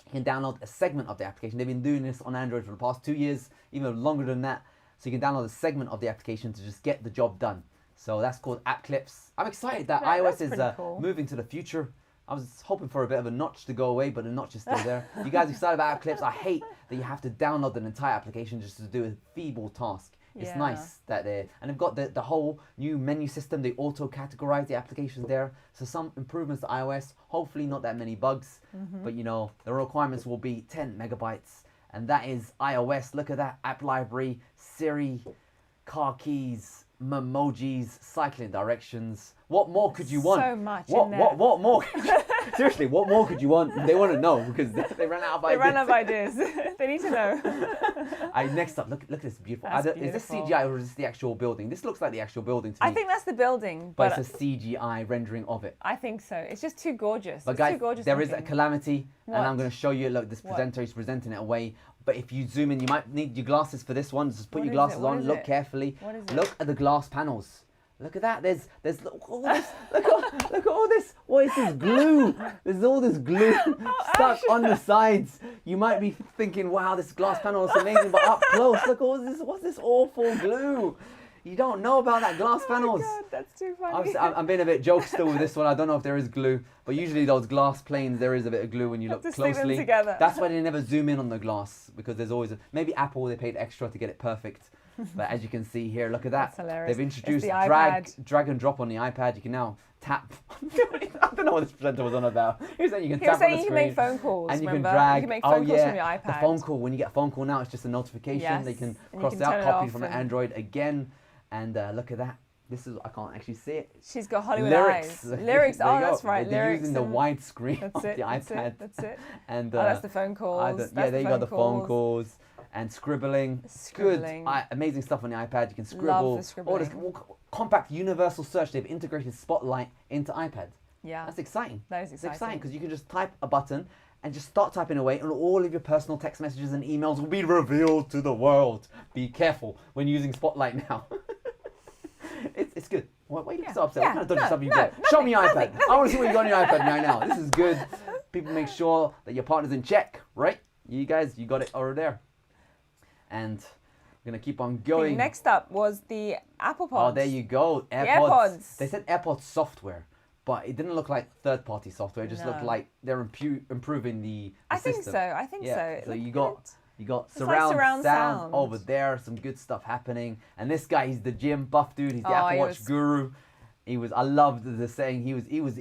Speaker 1: You can download a segment of the application. They've been doing this on Android for the past 2 years, even longer than that. So you can download a segment of the application to just get the job done. So that's called App Clips. I'm excited that iOS is moving to the future. I was hoping for a bit of a notch to go away, but the notch is still there. You guys excited about App Clips? I hate that you have to download an entire application just to do a feeble task. It's nice that and they've got the whole new menu system. They auto-categorize the applications there. So some improvements to iOS. Hopefully not that many bugs. But the requirements will be 10 megabytes. And that is iOS. Look at that. App library, Siri, car keys, memojis, cycling directions. What more could you want?
Speaker 2: So much
Speaker 1: What
Speaker 2: in there.
Speaker 1: what more? Seriously, what more could you want? They want to know because they ran out of ideas.
Speaker 2: They ran out of ideas. They need to know.
Speaker 1: Next up, look at this beautiful.
Speaker 2: That's
Speaker 1: Is this CGI or is this the actual building? This looks like the actual building to me.
Speaker 2: I think that's the building.
Speaker 1: But it's a CGI rendering of it.
Speaker 2: I think so. It's just too gorgeous.
Speaker 1: But
Speaker 2: it's
Speaker 1: guys,
Speaker 2: too gorgeous
Speaker 1: there is a calamity, and I'm going to show you. Look, this
Speaker 2: What?
Speaker 1: presenter is presenting it away. But if you zoom in, you might need your glasses for this one. Just put your glasses on. Look carefully.
Speaker 2: What is it?
Speaker 1: Look at the glass panels. Look at that. There's look, all this. Look at all this. What is this glue? There's all this glue stuck on the sides. You might be thinking, wow, this glass panel is amazing, but up close, look at all this. What's this awful glue? You don't know about that glass panels.
Speaker 2: Oh my God, that's too funny.
Speaker 1: I'm being a bit jokester with this one. I don't know if there is glue, but usually those glass planes, there is a bit of glue when you look
Speaker 2: to stick them
Speaker 1: closely.
Speaker 2: together.
Speaker 1: That's why they never zoom in on the glass, because there's always maybe Apple, they paid extra to get it perfect. But as you can see here, look at that.
Speaker 2: That's hilarious.
Speaker 1: They've introduced
Speaker 2: It's the
Speaker 1: drag and drop on the iPad. You can now tap. I don't know what this presenter was on about. He was saying you can
Speaker 2: He was
Speaker 1: tap on
Speaker 2: saying
Speaker 1: the
Speaker 2: you
Speaker 1: screen.
Speaker 2: can make phone calls,
Speaker 1: and you
Speaker 2: remember?
Speaker 1: can drag.
Speaker 2: You can make phone calls from your iPad.
Speaker 1: The phone call. When you get a phone call now, it's just a notification.
Speaker 2: Yes.
Speaker 1: They can
Speaker 2: And
Speaker 1: cross
Speaker 2: you
Speaker 1: it
Speaker 2: can
Speaker 1: out,
Speaker 2: turn it
Speaker 1: copy
Speaker 2: off
Speaker 1: from an
Speaker 2: and-
Speaker 1: Android again. And look at that. This is, I can't actually see it.
Speaker 2: She's got Hollywood
Speaker 1: Lyrics.
Speaker 2: eyes. Lyrics.
Speaker 1: There
Speaker 2: Oh,
Speaker 1: you go.
Speaker 2: that's right.
Speaker 1: They're
Speaker 2: Lyrics.
Speaker 1: using the
Speaker 2: and-
Speaker 1: widescreen
Speaker 2: That's
Speaker 1: of
Speaker 2: it.
Speaker 1: the
Speaker 2: That's
Speaker 1: iPad.
Speaker 2: it. That's it.
Speaker 1: And
Speaker 2: Oh, that's the phone calls.
Speaker 1: yeah,
Speaker 2: That's
Speaker 1: there you go. The phone calls and scribbling.
Speaker 2: Scribbling.
Speaker 1: Good, amazing stuff on the iPad. You can
Speaker 2: Love
Speaker 1: scribble.
Speaker 2: the scribbling.
Speaker 1: Compact universal search. They've integrated Spotlight into iPad.
Speaker 2: Yeah.
Speaker 1: That's exciting.
Speaker 2: That is
Speaker 1: It's exciting
Speaker 2: exciting.
Speaker 1: because you can just type a button and just start typing away, and all of your personal text messages and emails will be revealed to the world. Be careful when using Spotlight now. It's good. Why are you so upset? What kind of dodgy stuff you got? Show me your iPad. I want to see what you got on your iPad right now. This is good. People make sure that your partner's in check, right? You guys, you got it over there. And we're going to keep on going.
Speaker 2: Next up was the Apple Pods.
Speaker 1: Oh, there you go.
Speaker 2: AirPods.
Speaker 1: They said AirPods software, but it didn't look like third-party software. It just looked like they're improving the
Speaker 2: I think
Speaker 1: system.
Speaker 2: so. I think so.
Speaker 1: Yeah.
Speaker 2: It
Speaker 1: So
Speaker 2: looked
Speaker 1: you got
Speaker 2: good.
Speaker 1: you got
Speaker 2: It's like surround sound.
Speaker 1: over there. Some good stuff happening. And this guy, he's the gym buff dude. He's the
Speaker 2: Oh,
Speaker 1: Apple
Speaker 2: he
Speaker 1: Watch
Speaker 2: was-
Speaker 1: guru. I loved the saying. He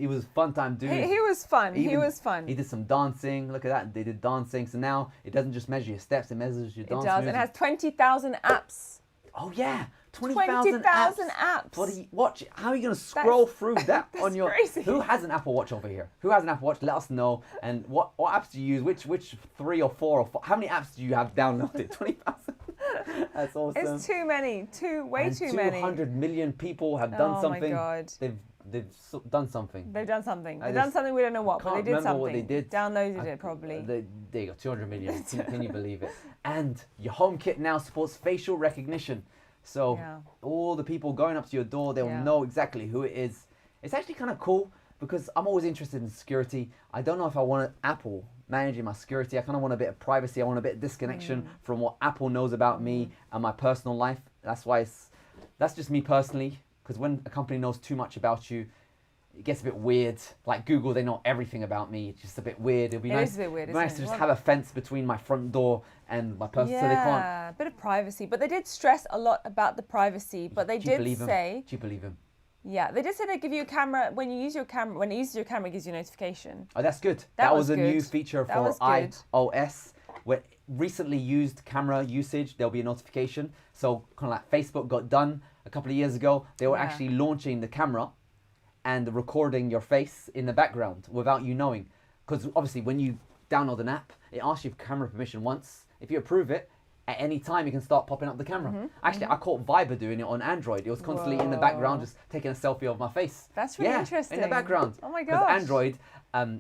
Speaker 1: was fun time dude.
Speaker 2: He was fun. He
Speaker 1: Even-
Speaker 2: was fun.
Speaker 1: He did some dancing. Look at that. They did dancing. So now it doesn't just measure your steps. It measures your
Speaker 2: It
Speaker 1: dance
Speaker 2: does.
Speaker 1: moves.
Speaker 2: It has 20,000 apps.
Speaker 1: Oh yeah,
Speaker 2: 20,000 apps.
Speaker 1: What do you watch? How are you going to scroll through that on your?
Speaker 2: crazy.
Speaker 1: Who has an Apple Watch over here? Who has an Apple Watch? Let us know. And what apps do you use? Which 3 or 4 or 5? How many apps do you have downloaded? 20,000. That's awesome.
Speaker 2: It's too many. Way too many.
Speaker 1: 200 million people have done
Speaker 2: Oh my
Speaker 1: something.
Speaker 2: God.
Speaker 1: They've done something.
Speaker 2: They've done something.
Speaker 1: I
Speaker 2: They've done
Speaker 1: just
Speaker 2: something we don't know what, but they
Speaker 1: can't
Speaker 2: did
Speaker 1: remember
Speaker 2: something.
Speaker 1: what they did.
Speaker 2: Downloaded it probably.
Speaker 1: There you go, 200 million. Can you believe it? And your HomeKit now supports facial recognition. So
Speaker 2: Yeah.
Speaker 1: all the people going up to your door, they'll
Speaker 2: Yeah.
Speaker 1: know exactly who it is. It's actually kind of cool because I'm always interested in security. I don't know if I want Apple managing my security. I kind of want a bit of privacy. I want a bit of disconnection from what Apple knows about me and my personal life. That's why that's just me personally, because when a company knows too much about you, it gets a bit weird. Like Google, they know everything about me. It's just a bit weird. It'd be nice,
Speaker 2: is a bit weird,
Speaker 1: nice
Speaker 2: isn't
Speaker 1: to
Speaker 2: it?
Speaker 1: just
Speaker 2: Well-
Speaker 1: have a fence between my front door and my person, so they can't.
Speaker 2: Yeah, a bit of privacy. But they did stress a lot about the privacy. But they
Speaker 1: Do you
Speaker 2: did
Speaker 1: believe him?
Speaker 2: say,
Speaker 1: Do you believe him?
Speaker 2: yeah, they did say they give you a camera when you use your camera. When it uses your camera, it gives you a notification.
Speaker 1: Oh, that's good.
Speaker 2: That
Speaker 1: was
Speaker 2: was
Speaker 1: a new
Speaker 2: good.
Speaker 1: feature
Speaker 2: That
Speaker 1: for
Speaker 2: was good.
Speaker 1: iOS. Where recently used camera usage, there'll be a notification. So kind of like Facebook got done a couple of years ago. They were
Speaker 2: Yeah.
Speaker 1: actually launching the camera and recording your face in the background without you knowing. Because obviously when you download an app, it asks you for camera permission once. If you approve it, at any time you can start popping up the camera. Actually, I caught Viber doing it on Android. It was constantly in the background,
Speaker 2: Whoa.
Speaker 1: just taking a selfie of my face.
Speaker 2: That's really
Speaker 1: In
Speaker 2: interesting.
Speaker 1: the background.
Speaker 2: Oh my
Speaker 1: Because
Speaker 2: gosh.
Speaker 1: Android,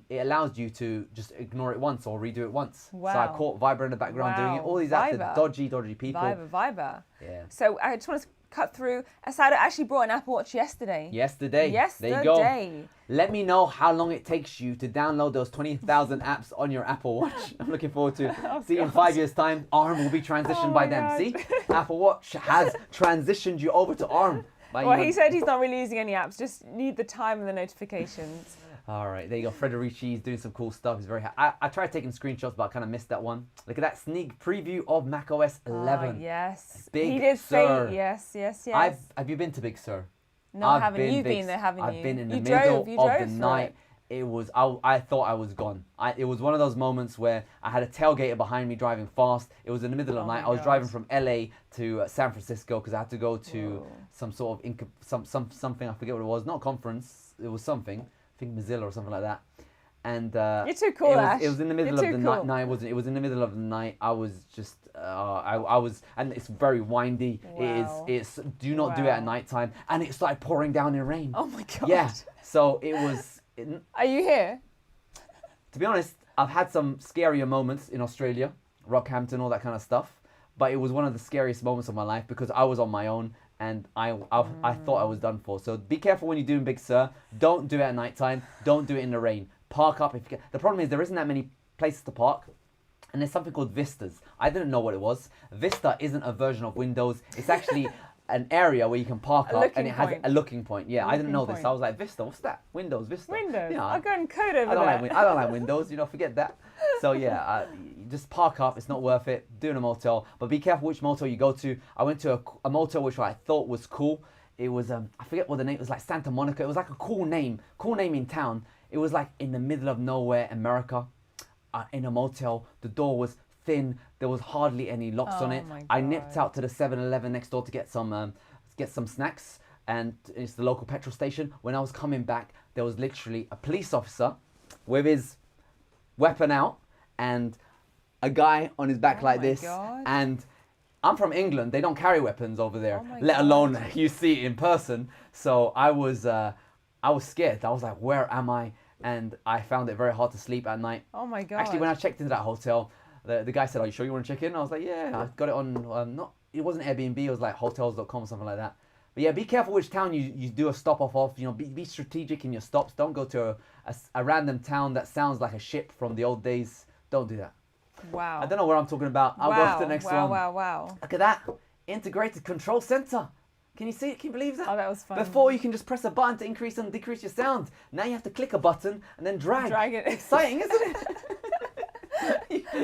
Speaker 1: it allows you to just ignore it once or redo it once. So I
Speaker 2: Wow.
Speaker 1: caught Viber in the background doing it.
Speaker 2: Wow.
Speaker 1: All these apps
Speaker 2: Viber.
Speaker 1: are dodgy people.
Speaker 2: Viber.
Speaker 1: Yeah.
Speaker 2: So I just want to cut through. Asada actually brought an Apple Watch yesterday.
Speaker 1: Yesterday. There you go. Let me know how long it takes you to download those 20,000 apps on your Apple Watch. I'm looking forward to see in 5 years' time, ARM will be transitioned
Speaker 2: Oh
Speaker 1: by
Speaker 2: my
Speaker 1: then.
Speaker 2: God.
Speaker 1: See? Apple Watch has transitioned you over to ARM.
Speaker 2: Well, he said he's not really using any apps, just need the time and the notifications.
Speaker 1: All right, there you go. Federici's doing some cool stuff. He's very happy. I tried taking screenshots, but I kind of missed that one. Look at that sneak preview of macOS 11.
Speaker 2: Oh, yes.
Speaker 1: Big
Speaker 2: he did
Speaker 1: Sur.
Speaker 2: say yes.
Speaker 1: Have you been to Big Sur?
Speaker 2: No,
Speaker 1: I've
Speaker 2: haven't. You've
Speaker 1: Big
Speaker 2: been there, haven't you?
Speaker 1: I've been in the
Speaker 2: You
Speaker 1: middle
Speaker 2: drove
Speaker 1: of the
Speaker 2: for
Speaker 1: night.
Speaker 2: it.
Speaker 1: It was. I thought I was gone. It was one of those moments where I had a tailgater behind me driving fast. It was in the middle of the
Speaker 2: Oh
Speaker 1: night.
Speaker 2: my
Speaker 1: I was
Speaker 2: God.
Speaker 1: driving from LA to San Francisco because I had to go to
Speaker 2: Whoa.
Speaker 1: some sort of something. I forget what it was. Not conference. It was something. I think Mozilla or something like that. And
Speaker 2: You're too cool, Ash.
Speaker 1: it was in the middle
Speaker 2: You're
Speaker 1: of the
Speaker 2: too
Speaker 1: night.
Speaker 2: cool.
Speaker 1: No, it wasn't. It was in the middle of the night. I was just, I was, and it's very windy.
Speaker 2: Wow.
Speaker 1: It's do not do it at
Speaker 2: Wow.
Speaker 1: nighttime. And it started pouring down in rain.
Speaker 2: Oh my God.
Speaker 1: Yeah. So it was.
Speaker 2: Are you here?
Speaker 1: To be honest, I've had some scarier moments in Australia, Rockhampton, all that kind of stuff. But it was one of the scariest moments of my life because I was on my own and I thought I was done for. So be careful when you're doing Big Sur. Don't do it at nighttime. Don't do it in the rain. Park up. The problem is there isn't that many places to park. And there's something called Vistas. I didn't know what it was. Vista isn't a version of Windows. It's actually an area where you can park up, and it has a looking point. Yeah, I didn't know this. I was like, Vista, what's that? Windows, Vista.
Speaker 2: Windows.
Speaker 1: Yeah,
Speaker 2: I'll go and code over
Speaker 1: I don't like Windows. Forget that. So yeah, just park up. It's not worth it. Do in a motel, but be careful which motel you go to. I went to a motel which I thought was cool. It was I forget what the name. It was like Santa Monica. It was like a cool name in town. It was like in the middle of nowhere, America. In a motel, the door was thin. There was hardly any locks on it. I nipped out to the 7-Eleven next door to get some snacks, and it's the local petrol station. When I was coming back, there was literally a police officer with his weapon out and a guy on his back like this.
Speaker 2: God.
Speaker 1: And I'm from England. They don't carry weapons over there, let
Speaker 2: God.
Speaker 1: alone you see it in person. So I was scared. I was like, where am I? And I found it very hard to sleep at night.
Speaker 2: Oh my God.
Speaker 1: Actually, when I checked into that hotel, the guy said, "Are you sure you want to check in?" I was like, "Yeah." I got it on it wasn't Airbnb. It was like hotels.com or something like that. But yeah, be careful which town you do a stop off of. Be strategic in your stops. Don't go to a random town that sounds like a ship from the old days. Don't do that.
Speaker 2: Wow.
Speaker 1: I don't know what I'm talking about. I'll go to the next one.
Speaker 2: Wow.
Speaker 1: Look at that integrated control center. Can you see it? Can you believe that?
Speaker 2: Oh, that was fun.
Speaker 1: Before you can just press a button to increase and decrease your sound. Now you have to click a button and then drag.
Speaker 2: Drag it.
Speaker 1: Exciting, isn't it?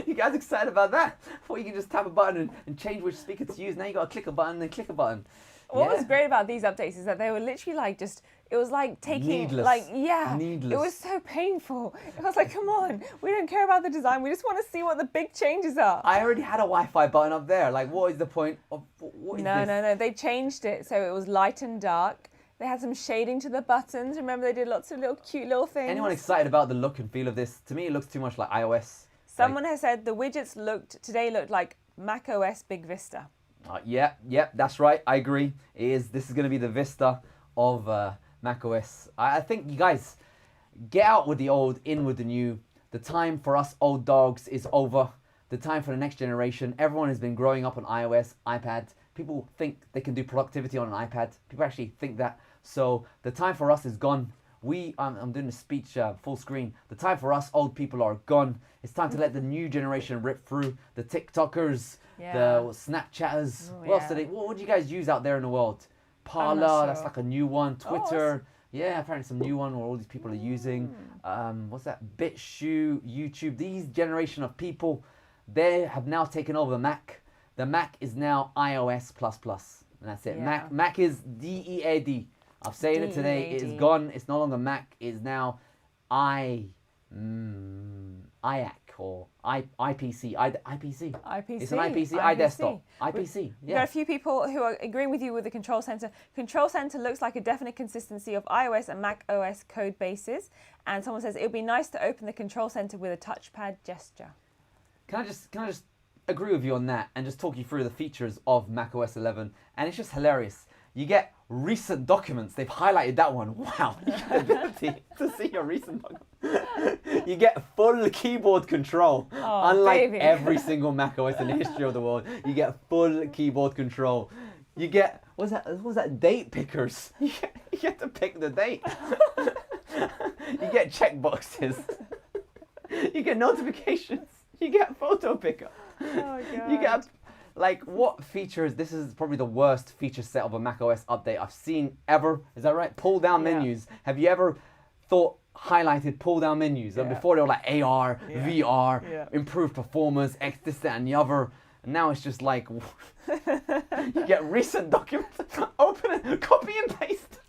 Speaker 1: You guys excited about that? Before you can just tap a button and change which speaker to use. Now you got to click a button and then click a button.
Speaker 2: What was great about these updates is that they were literally like it was like taking
Speaker 1: Needless.
Speaker 2: Needless. It was so painful. It was like, come on, we don't care about the design. We just want to see what the big changes are.
Speaker 1: I already had a Wi-Fi button up there. Like, what is the point of what is this?
Speaker 2: No. They changed it so it was light and dark. They had some shading to the buttons. Remember, they did lots of cute little things.
Speaker 1: Anyone excited about the look and feel of this? To me, it looks too much like iOS.
Speaker 2: Someone has said the widgets looked like macOS Big Vista.
Speaker 1: Yeah, that's right. I agree. This is going to be the Vista of macOS. I think you guys get out with the old, in with the new. The time for us old dogs is over. The time for the next generation. Everyone has been growing up on iOS, iPad. People think they can do productivity on an iPad. People actually think that. So the time for us is gone. I'm doing a speech full screen. The time for us old people are gone. It's time to let the new generation rip through. The TikTokers, the Snapchatters. What do you guys use out there in the world? Parler,
Speaker 2: sure.
Speaker 1: That's like a new one. Twitter, apparently some new one where all these people are using. What's that? BitChute, YouTube. These generation of people, they have now taken over the Mac. The Mac is now iOS++. And that's it.
Speaker 2: Yeah.
Speaker 1: Mac is DEAD. I've said it today. It is gone. It's no longer Mac. It's now IAC or IPC. IPC. It's an IPC. iDesktop. IPC.
Speaker 2: There are a few people who are agreeing with you with the Control Center. Control Center looks like a definite consistency of iOS and Mac OS code bases. And someone says it would be nice to open the Control Center with a touchpad gesture.
Speaker 1: Can I just agree with you on that and just talk you through the features of macOS 11? And it's just hilarious. You get recent documents. They've highlighted that one. Wow. You get the ability to see your recent documents. You get full keyboard control. Unlike every single macOS in the history of the world, you get full keyboard control. You get, what's that? Date pickers. You get to pick the date. You get checkboxes. You get notifications. You get photo picker.
Speaker 2: Oh, God.
Speaker 1: You get what features? This is probably the worst feature set of a macOS update I've seen ever. Is that right? Pull down menus. Have you ever highlighted pull down menus? Before they were like AR, VR, improved performance, X, this, that, and the other. And now it's just like you get recent documents, open it, copy and paste.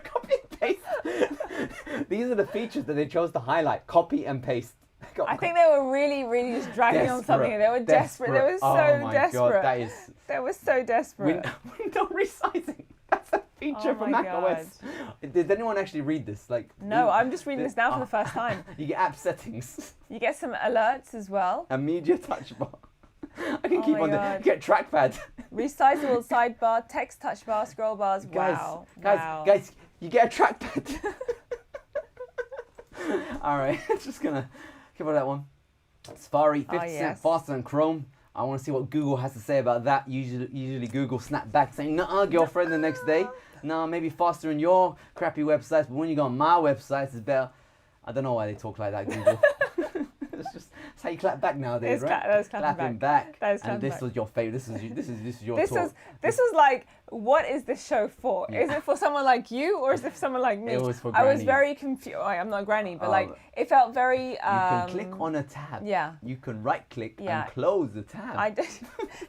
Speaker 1: Copy and paste. These are the features that they chose to highlight. Copy and paste.
Speaker 2: I think they were really, really just dragging on something. They were desperate. They were so desperate.
Speaker 1: God,
Speaker 2: they were so desperate.
Speaker 1: Window resizing. That's a feature for macOS. Did anyone actually read this?
Speaker 2: No, I'm just reading this now for the first time.
Speaker 1: You get app settings.
Speaker 2: You get some alerts as well.
Speaker 1: A media touch bar. I can keep on there. You get trackpad.
Speaker 2: Resizable sidebar, text touch bar, scroll bars.
Speaker 1: Guys, you get a trackpad. All right, just gonna give her that one. Safari 50% faster than Chrome. I want to see what Google has to say about that. Usually Google snap back saying, "Nuh-uh, girlfriend," the next day. No, maybe faster in your crappy websites, but when you go on my websites, it's better. I don't know why they talk like that, Google. It's how you clap back nowadays, right?
Speaker 2: That is clapping back. That is
Speaker 1: and
Speaker 2: clapping
Speaker 1: this
Speaker 2: back.
Speaker 1: was your favorite. This is your talk.
Speaker 2: This was like, what is this show for?
Speaker 1: Yeah.
Speaker 2: Is it for someone like you, or is it for someone like me?
Speaker 1: It was for
Speaker 2: I was
Speaker 1: grannies.
Speaker 2: very confused. I'm not a granny, but like it felt very.
Speaker 1: You can click on a tab.
Speaker 2: Yeah.
Speaker 1: You can right click
Speaker 2: Yeah.
Speaker 1: and close the tab.
Speaker 2: I did.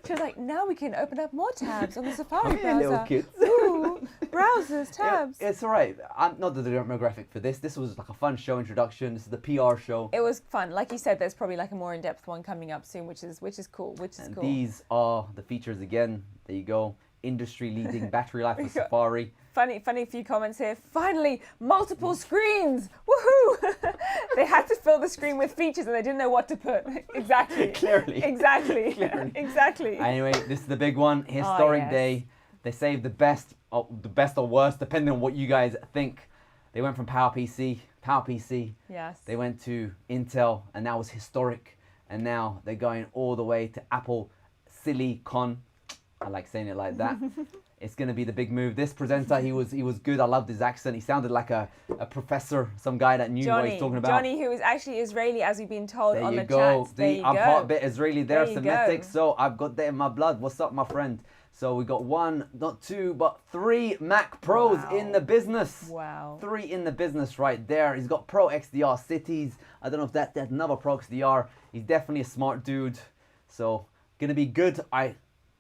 Speaker 2: She was like, now we can open up more tabs on the Safari
Speaker 1: Come here,
Speaker 2: browser.
Speaker 1: little kids.
Speaker 2: Ooh, browsers, tabs.
Speaker 1: It's alright. I'm not the demographic for this. This was like a fun show introduction. This is the PR show.
Speaker 2: It was fun. Like you said, there's probably like a more in-depth one coming up soon, which is cool.
Speaker 1: And these are the features again. There you go. Industry-leading battery life for Safari.
Speaker 2: Funny few comments here. Finally, multiple screens. Woohoo! They had to fill the screen with features and they didn't know what to put. Exactly.
Speaker 1: Clearly.
Speaker 2: Exactly.
Speaker 1: Clearly.
Speaker 2: Exactly.
Speaker 1: Anyway, this is the big one. Historic day. They saved the best or worst, depending on what you guys think. They went from PowerPC.
Speaker 2: Yes.
Speaker 1: They went to Intel, and that was historic. And now they're going all the way to Apple Silicon. I like saying it like that. It's going to be the big move. This presenter, he was good. I loved his accent. He sounded like a professor, some guy that knew what he's talking about.
Speaker 2: Johnny, who is actually Israeli, as we've been told on the
Speaker 1: Chat.
Speaker 2: There you
Speaker 1: I'm
Speaker 2: go.
Speaker 1: part bit Israeli there,
Speaker 2: There you
Speaker 1: Semitic,
Speaker 2: go.
Speaker 1: so I've got that in my blood. What's up, my friend? So we got 1, not 2, but 3 Mac Pros in the business.
Speaker 2: Wow.
Speaker 1: 3 in the business right there. He's got Pro XDR Cities. I don't know if that's another Pro XDR. He's definitely a smart dude. So gonna be good. I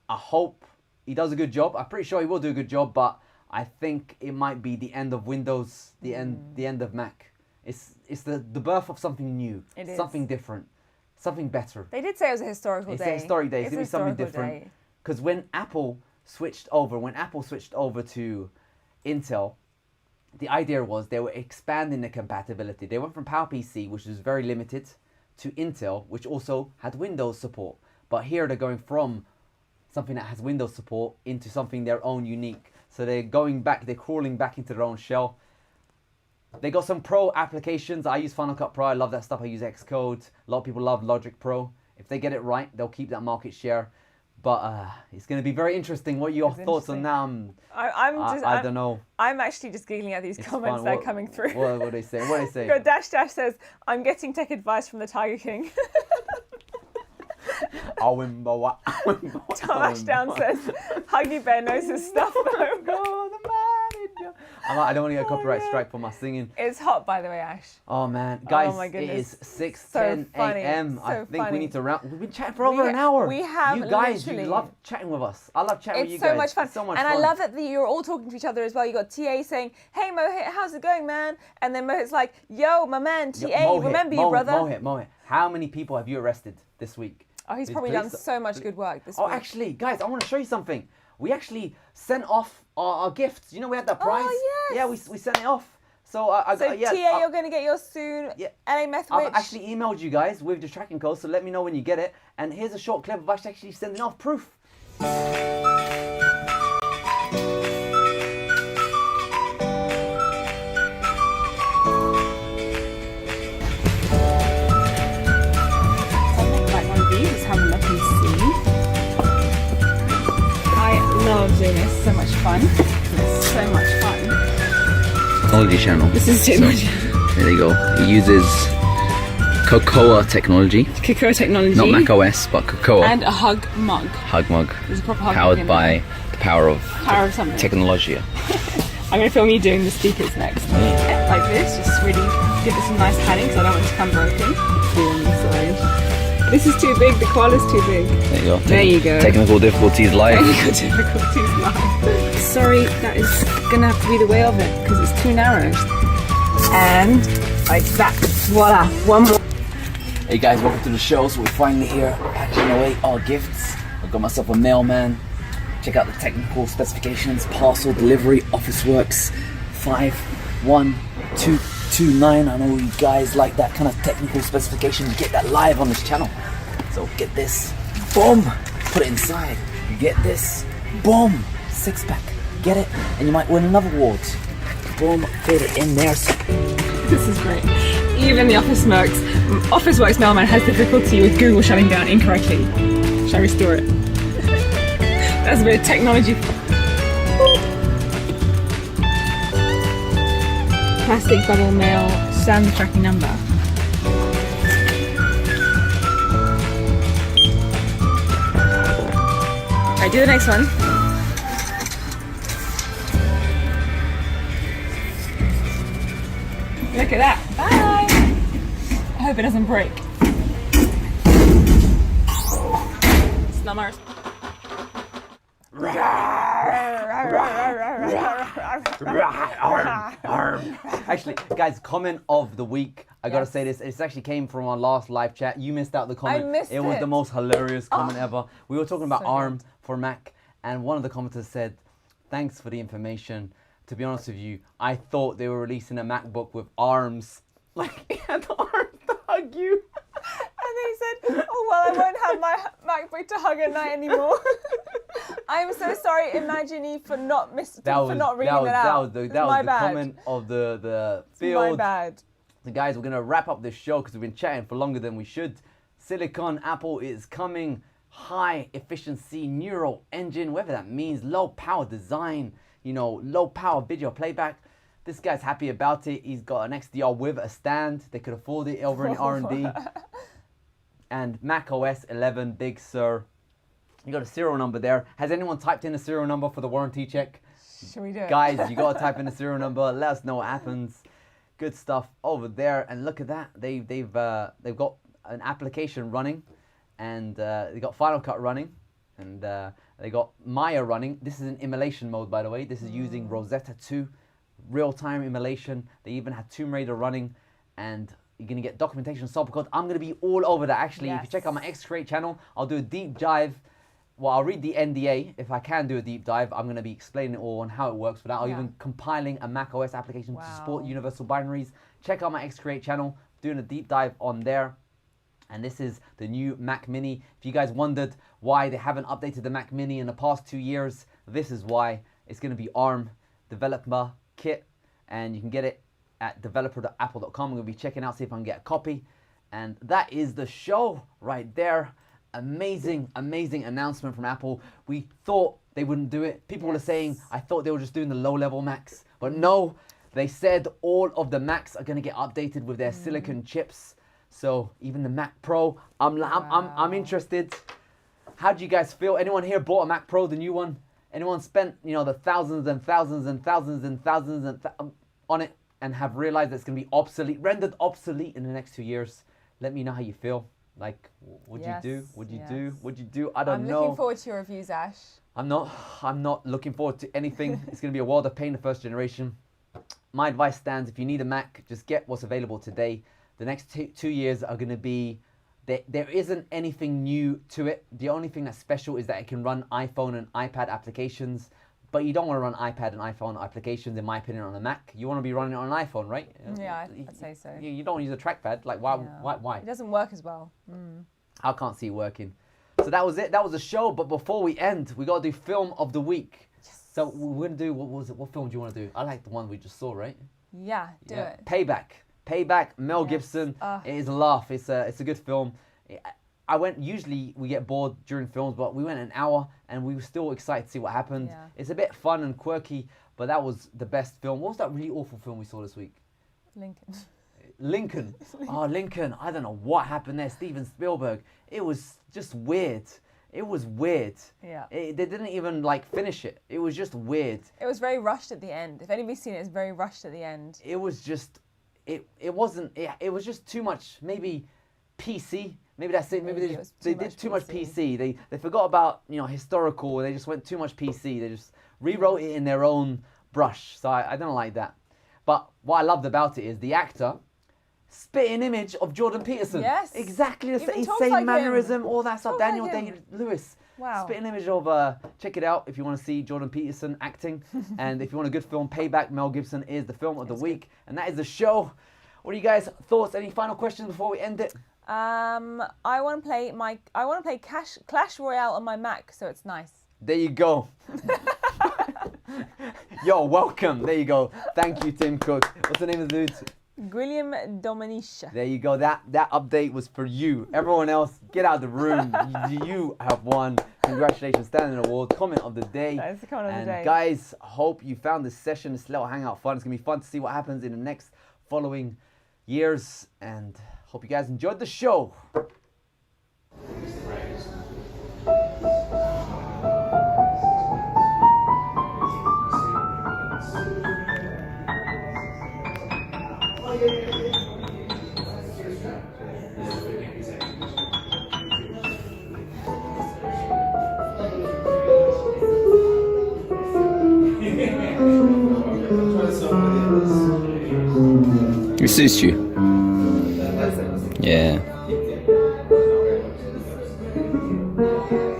Speaker 1: hope he does a good job. I'm pretty sure he will do a good job, but I think it might be the end of Windows, the end of Mac. It's the birth of something new, something different, something better.
Speaker 2: They did say it was a historical day.
Speaker 1: It's a historic day. It's gonna be something
Speaker 2: historical
Speaker 1: different.
Speaker 2: day.
Speaker 1: Because when Apple switched over to Intel, the idea was they were expanding the compatibility. They went from PowerPC, which was very limited, to Intel, which also had Windows support. But here they're going from something that has Windows support into something their own unique. So they're crawling back into their own shell. They got some Pro applications. I use Final Cut Pro. I love that stuff. I use Xcode. A lot of people love Logic Pro. If they get it right, they'll keep that market share. But it's going to be very interesting. What are your thoughts on that? I don't know.
Speaker 2: I'm actually just giggling at these comments that are coming through.
Speaker 1: What do they say? What do they say?
Speaker 2: Your Dash says, I'm getting tech advice from the Tiger King. Tom Ashdown says, Huggy Bear knows his stuff though.
Speaker 1: I don't want to get a copyright strike for my singing.
Speaker 2: It's hot, by the way, Ash.
Speaker 1: Oh man, guys,
Speaker 2: oh my goodness.
Speaker 1: it is 6:10 a.m. I think we need to round. We've been chatting for over an hour.
Speaker 2: We have.
Speaker 1: You guys,
Speaker 2: literally,
Speaker 1: you love chatting with us. I love chatting with you guys.
Speaker 2: So much fun.
Speaker 1: It's so much
Speaker 2: and
Speaker 1: fun.
Speaker 2: I love that you're all talking to each other as well. You got TA saying, "Hey Mohit, how's it going, man?" And then Mohit's like, "Yo, my man, TA,
Speaker 1: Mohit,
Speaker 2: remember you, brother."
Speaker 1: Mohit, how many people have you arrested this week?
Speaker 2: Oh, he's probably done so much good work this week.
Speaker 1: Oh, actually, guys, I want to show you something. We actually sent off our gifts. You know, we had that prize.
Speaker 2: Oh, yes.
Speaker 1: Yeah, we sent it off. So
Speaker 2: TA, you're going to get yours soon.
Speaker 1: Yeah.
Speaker 2: LA Meth
Speaker 1: I've
Speaker 2: Witch.
Speaker 1: actually emailed you guys with the tracking code, so let me know when you get it. And here's a short clip of us actually sending off proof.
Speaker 2: Love doing this. So much fun. It's so much fun.
Speaker 3: Technology channel.
Speaker 2: This is technology.
Speaker 3: There you go. It uses Cocoa technology.
Speaker 2: Cocoa technology.
Speaker 3: Not Mac OS, but Cocoa.
Speaker 2: And a hug mug.
Speaker 3: Hug mug.
Speaker 2: There's a proper hug
Speaker 3: powered
Speaker 2: mug
Speaker 3: by the power of
Speaker 2: something.
Speaker 3: technology.
Speaker 2: I'm going to film you doing the speakers next. Like this, just really give it some nice padding so I don't want it to come broken. This is too big, the koala's too big.
Speaker 3: There you go.
Speaker 2: There you go.
Speaker 3: Technical difficulties live.
Speaker 2: Technical difficulties live. Sorry, that is going to have to be the way of it because it's too narrow. And like that. Voila. One more.
Speaker 1: Hey guys, welcome to the show. So we're finally here packing away our gifts. I've got myself a mailman. Check out the technical specifications. Parcel delivery, Officeworks 51229. I know you guys like that kind of technical specification. You get that live on this channel. So get this, boom, put it inside. You get this, boom, 6-pack. Get it, and you might win another award. Boom, fit it in there.
Speaker 2: This is great. Even the Officeworks mailman has difficulty with Google shutting down incorrectly. Shall I restore it? That's a bit of technology. Plastic bubble mail, standard tracking number. Alright, do the next one. Look at that. Bye! I hope it doesn't break. It's not my
Speaker 1: Actually, guys, comment of the week. I gotta say this. It actually came from our last live chat. You missed out the comment.
Speaker 2: I missed
Speaker 1: it. Was the most hilarious comment ever. We were talking about
Speaker 2: so
Speaker 1: ARM
Speaker 2: good.
Speaker 1: for Mac, and one of the commenters said, "Thanks for the information. To be honest with you, I thought they were releasing a MacBook with arms. Like, it had arms to hug you."
Speaker 2: And then he said, "Oh well, I won't have my MacBook to hug at night anymore." I'm so sorry, Imagine for not reading that out.
Speaker 1: That was
Speaker 2: my
Speaker 1: the
Speaker 2: bad.
Speaker 1: comment of the field.
Speaker 2: My bad.
Speaker 1: So guys, we're gonna wrap up this show because we've been chatting for longer than we should. Silicon Apple is coming. High efficiency neural engine, whatever that means. Low power design. Low power video playback. This guy's happy about it. He's got an XDR with a stand. They could afford it over in R&D. And macOS 11, Big Sur. You got a serial number there. Has anyone typed in a serial number for the warranty check?
Speaker 2: Should we do it?
Speaker 1: Guys, you got to type in a serial number. Let us know what happens. Good stuff over there. And look at that. They've got an application running. And they got Final Cut running. And they got Maya running. This is in emulation mode, by the way. This is using Rosetta 2. Real-time emulation. They even had Tomb Raider running, and you're gonna get documentation sample code. I'm gonna be all over that. Actually, if you check out my X-Create channel, I'll do a deep dive. Well, I'll read the NDA. If I can do a deep dive, I'm gonna be explaining it all on how it works. Without even compiling a macOS application to support universal binaries. Check out my X-Create channel. Doing a deep dive on there. And this is the new Mac Mini. If you guys wondered why they haven't updated the Mac Mini in the past 2 years, this is why. It's gonna be ARM developer kit, and you can get it at developer.apple.com. I'm going to be checking out, see if I can get a copy. And that is the show right there. Amazing, amazing announcement from Apple. We thought they wouldn't do it. People were saying, I thought they were just doing the low-level Macs. But no, they said all of the Macs are going to get updated with their silicon chips. So even the Mac Pro, I'm interested. How do you guys feel? Anyone here bought a Mac Pro, the new one? Anyone spent, the thousands and thousands and thousands and thousands on it and have realized that it's going to be rendered obsolete in the next 2 years? Let me know how you feel. Like, would you do? Would you do? Would you do? I don't know.
Speaker 2: I'm looking forward to your reviews, Ash.
Speaker 1: I'm not looking forward to anything. It's going to be a world of pain the first generation. My advice stands. If you need a Mac, just get what's available today. The next 2 years are going to be... There isn't anything new to it. The only thing that's special is that it can run iPhone and iPad applications, but you don't want to run iPad and iPhone applications, in my opinion, on a Mac. You want to be running it on an iPhone, right?
Speaker 2: Yeah, I'd say so.
Speaker 1: You don't use a trackpad. Like, why?
Speaker 2: It doesn't work as well.
Speaker 1: I can't see it working. So that was it. That was the show. But before we end, we got to do film of the week. Yes. So we're going to do, what was it? What film do you want to do? I like the one we just saw, right?
Speaker 2: Yeah, do it.
Speaker 1: Payback, Mel Gibson. It is a laugh. It's a good film. Usually we get bored during films, but we went an hour and we were still excited to see what happened. Yeah. It's a bit fun and quirky, but that was the best film. What was that really awful film we saw this week? Lincoln. Oh, Lincoln. I don't know what happened there. Steven Spielberg. It was just weird. It was weird.
Speaker 2: Yeah.
Speaker 1: They didn't even finish it. It was just weird.
Speaker 2: It was very rushed at the end. If anybody's seen it, it's very rushed at the end.
Speaker 1: It was just, it was just too much, maybe PC. Maybe that's it. Maybe they did too much PC. They forgot about, historical. They just went too much PC. They just rewrote it in their own brush. So I don't like that. But what I loved about it is the actor, spitting image of Jordan Peterson.
Speaker 2: Yes.
Speaker 1: Exactly the same mannerism, all that stuff. Daniel
Speaker 2: like
Speaker 1: Day-Lewis.
Speaker 2: Wow.
Speaker 1: Spitting image of, check it out if you want to see Jordan Peterson acting. And if you want a good film, Payback, Mel Gibson is the film of the week. And that is the show. What are you guys' thoughts? Any final questions before we end it?
Speaker 2: I want to play Clash Royale on my Mac, so it's nice.
Speaker 1: There you go. Yo, welcome. There you go. Thank you, Tim Cook. What's the name of the dude?
Speaker 2: Guillaume Dominiche.
Speaker 1: There you go. That update was for you. Everyone else, get out of the room. You have won. Congratulations, standing award. Comment of the day.
Speaker 2: That is the comment of the day.
Speaker 1: And guys, hope you found this session, this little hangout fun. It's gonna be fun to see what happens in the next following years. And hope you guys enjoyed the show.
Speaker 3: It suits you. Yeah.